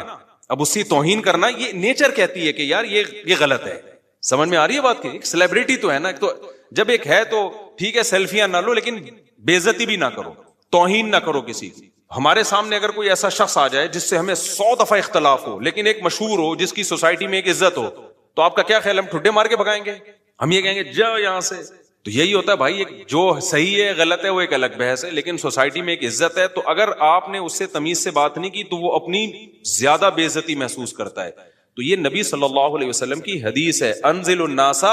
اب اس کی توہین کرنا یہ نیچر کہتی ہے کہ یار یہ غلط ہے. سمجھ میں آ رہی ہے بات کی؟ ایک سیلیبریٹی تو ہے نا، تو جب ایک ہے تو ٹھیک ہے سیلفیاں نہ لو لیکن بے عزتی بھی نہ کرو، توہین نہ کرو کسی کی. ہمارے سامنے اگر کوئی ایسا شخص آ جائے جس سے ہمیں 100 دفعہ اختلاف ہو لیکن ایک مشہور ہو جس کی سوسائٹی میں ایک عزت ہو، تو آپ کا کیا خیال ہے؟ ہم ٹھڈے مار کے بھگائیں گے؟ ہم یہ کہیں گے جاؤ یہاں سے؟ تو یہی ہوتا ہے بھائی، ایک جو صحیح ہے غلط ہے وہ ایک الگ بحث ہے، لیکن سوسائٹی میں ایک عزت ہے تو اگر آپ نے اس سے تمیز سے بات نہیں کی تو وہ اپنی زیادہ بے عزتی محسوس کرتا ہے. تو یہ نبی صلی اللہ علیہ وسلم کی حدیث ہے انزل الناس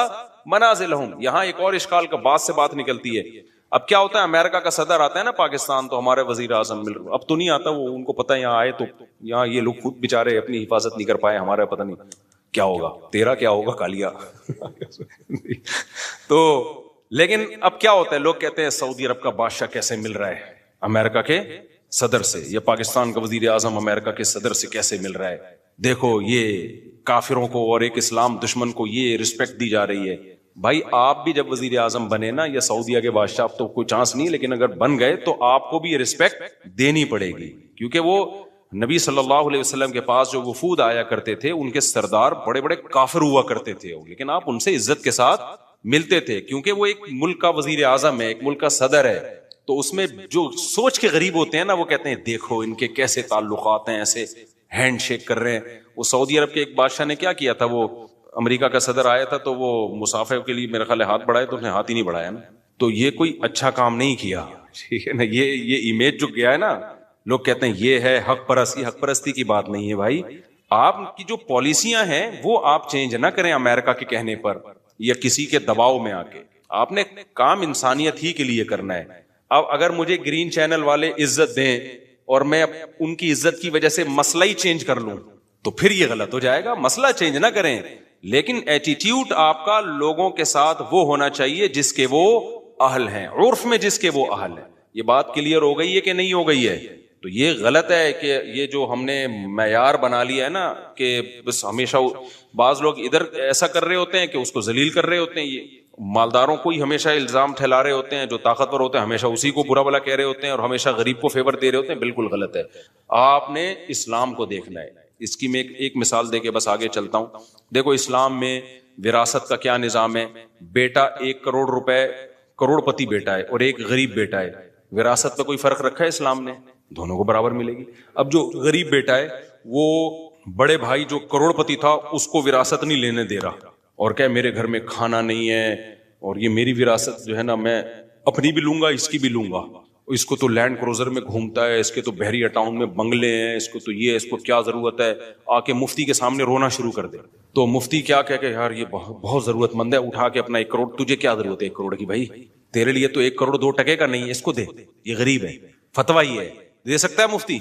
منازلہم. یہاں ایک اور اشکال کا بات سے بات نکلتی ہے. اب کیا ہوتا ہے، امریکہ کا صدر آتا ہے نا پاکستان تو ہمارے وزیر اعظم مل رہے، اب تو نہیں آتا وہ، ان کو پتہ ہے یہاں آئے تو یہاں یہ لوگ خود بےچارے اپنی حفاظت نہیں کر پائے، ہمارا پتہ نہیں کیا ہوگا، تیرا کیا ہوگا کالیا. تو لیکن اب کیا ہوتا ہے، لوگ کہتے ہیں سعودی عرب کا بادشاہ کیسے مل رہا ہے امریکہ کے صدر سے، یا پاکستان کا وزیر اعظم امریکہ کے صدر سے کیسے مل رہا ہے، دیکھو یہ کافروں کو اور ایک اسلام دشمن کو یہ رسپیکٹ دی جا رہی ہے. بھائی آپ بھی جب وزیر اعظم بنے نا یا سعودیہ کے بادشاہ، اب تو کوئی چانس نہیں لیکن اگر بن گئے تو آپ کو بھی یہ رسپیکٹ دینی پڑے گی، کیونکہ وہ نبی صلی اللہ علیہ وسلم کے پاس جو وفود آیا کرتے تھے ان کے سردار بڑے بڑے کافر ہوا کرتے تھے، لیکن آپ ان سے عزت کے ساتھ ملتے تھے کیونکہ وہ ایک ملک کا وزیر اعظم ہے، ایک ملک کا صدر ہے. تو اس میں جو سوچ کے غریب ہوتے ہیں نا وہ کہتے ہیں دیکھو ان کے کیسے تعلقات ہیں، ایسے ہینڈ شیک کر رہے ہیں. وہ سعودی عرب کے ایک بادشاہ نے کیا کیا تھا، وہ امریکہ کا صدر آیا تھا تو وہ مسافر کے لیے میرے خیال ہے ہاتھ بڑھائے تو اس نے ہاتھ ہی نہیں بڑھایا نا. تو یہ کوئی اچھا کام نہیں کیا، ٹھیک ہے نا. یہ امیج جو گیا ہے نا، لوگ کہتے ہیں یہ ہے حق پرستی. حق پرستی کی بات نہیں ہے بھائی، آپ کی جو پالیسیاں ہیں وہ آپ چینج نہ کریں امریکہ کے کہنے پر یا کسی کے دباؤ میں آ کے. آپ نے کام انسانیت ہی کے لیے کرنا ہے. اب اگر مجھے گرین چینل والے عزت دیں اور میں ان کی عزت کی وجہ سے مسئلہ ہی چینج کر لوں تو پھر یہ غلط ہو جائے گا. مسئلہ چینج نہ کریں لیکن ایٹیٹیوڈ آپ کا لوگوں کے ساتھ وہ ہونا چاہیے جس کے وہ اہل ہیں، عرف میں جس کے وہ اہل ہیں. یہ بات کلیئر ہو گئی ہے کہ نہیں ہو گئی ہے؟ تو یہ غلط ہے کہ یہ جو ہم نے معیار بنا لیا ہے نا کہ بس ہمیشہ بعض لوگ ادھر ایسا کر رہے ہوتے ہیں کہ اس کو ذلیل کر رہے ہوتے ہیں، یہ مالداروں کو ہی ہمیشہ الزام ٹھہلا رہے ہوتے ہیں، جو طاقتور ہوتے ہیں ہمیشہ اسی کو برا بلا کہہ رہے ہوتے ہیں اور ہمیشہ غریب کو فیور دے رہے ہوتے ہیں. بالکل غلط ہے. آپ نے اسلام کو دیکھنا ہے. اس کی میں ایک مثال دے کے بس آگے چلتا ہوں. دیکھو اسلام میں وراثت کا کیا نظام ہے. بیٹا 1 کروڑ روپے کروڑ پتی بیٹا ہے اور ایک غریب بیٹا ہے، وراثت پہ کوئی فرق رکھا ہے اسلام نے؟ دونوں کو برابر ملے گی. اب جو غریب بیٹا ہے وہ بڑے بھائی جو کروڑ پتی تھا اس کو وراثت نہیں لینے دے رہا اور کہ میرے گھر میں کھانا نہیں ہے اور یہ میری وراثت جو ہے نا میں اپنی بھی لوں گا اس کی بھی لوں گا. اس کو تو لینڈ کروزر میں گھومتا ہے، اس کے تو بحریہ ٹاؤن میں بنگلے ہیں، اس کو تو یہ، اس کو کیا ضرورت ہے، آ کے مفتی کے سامنے رونا شروع کر دے. تو مفتی کیا کہ یار یہ بہت ضرورت مند ہے، اٹھا کے اپنا 1 کروڑ، تجھے کیا ضرورت ہے 1 کروڑ کی بھائی، تیرے لیے تو 1 کروڑ 2 ٹکے کا نہیں ہے، اس کو دے، یہ غریب ہے. فتویٰ یہ ہے، دے سکتا ہے مفتی؟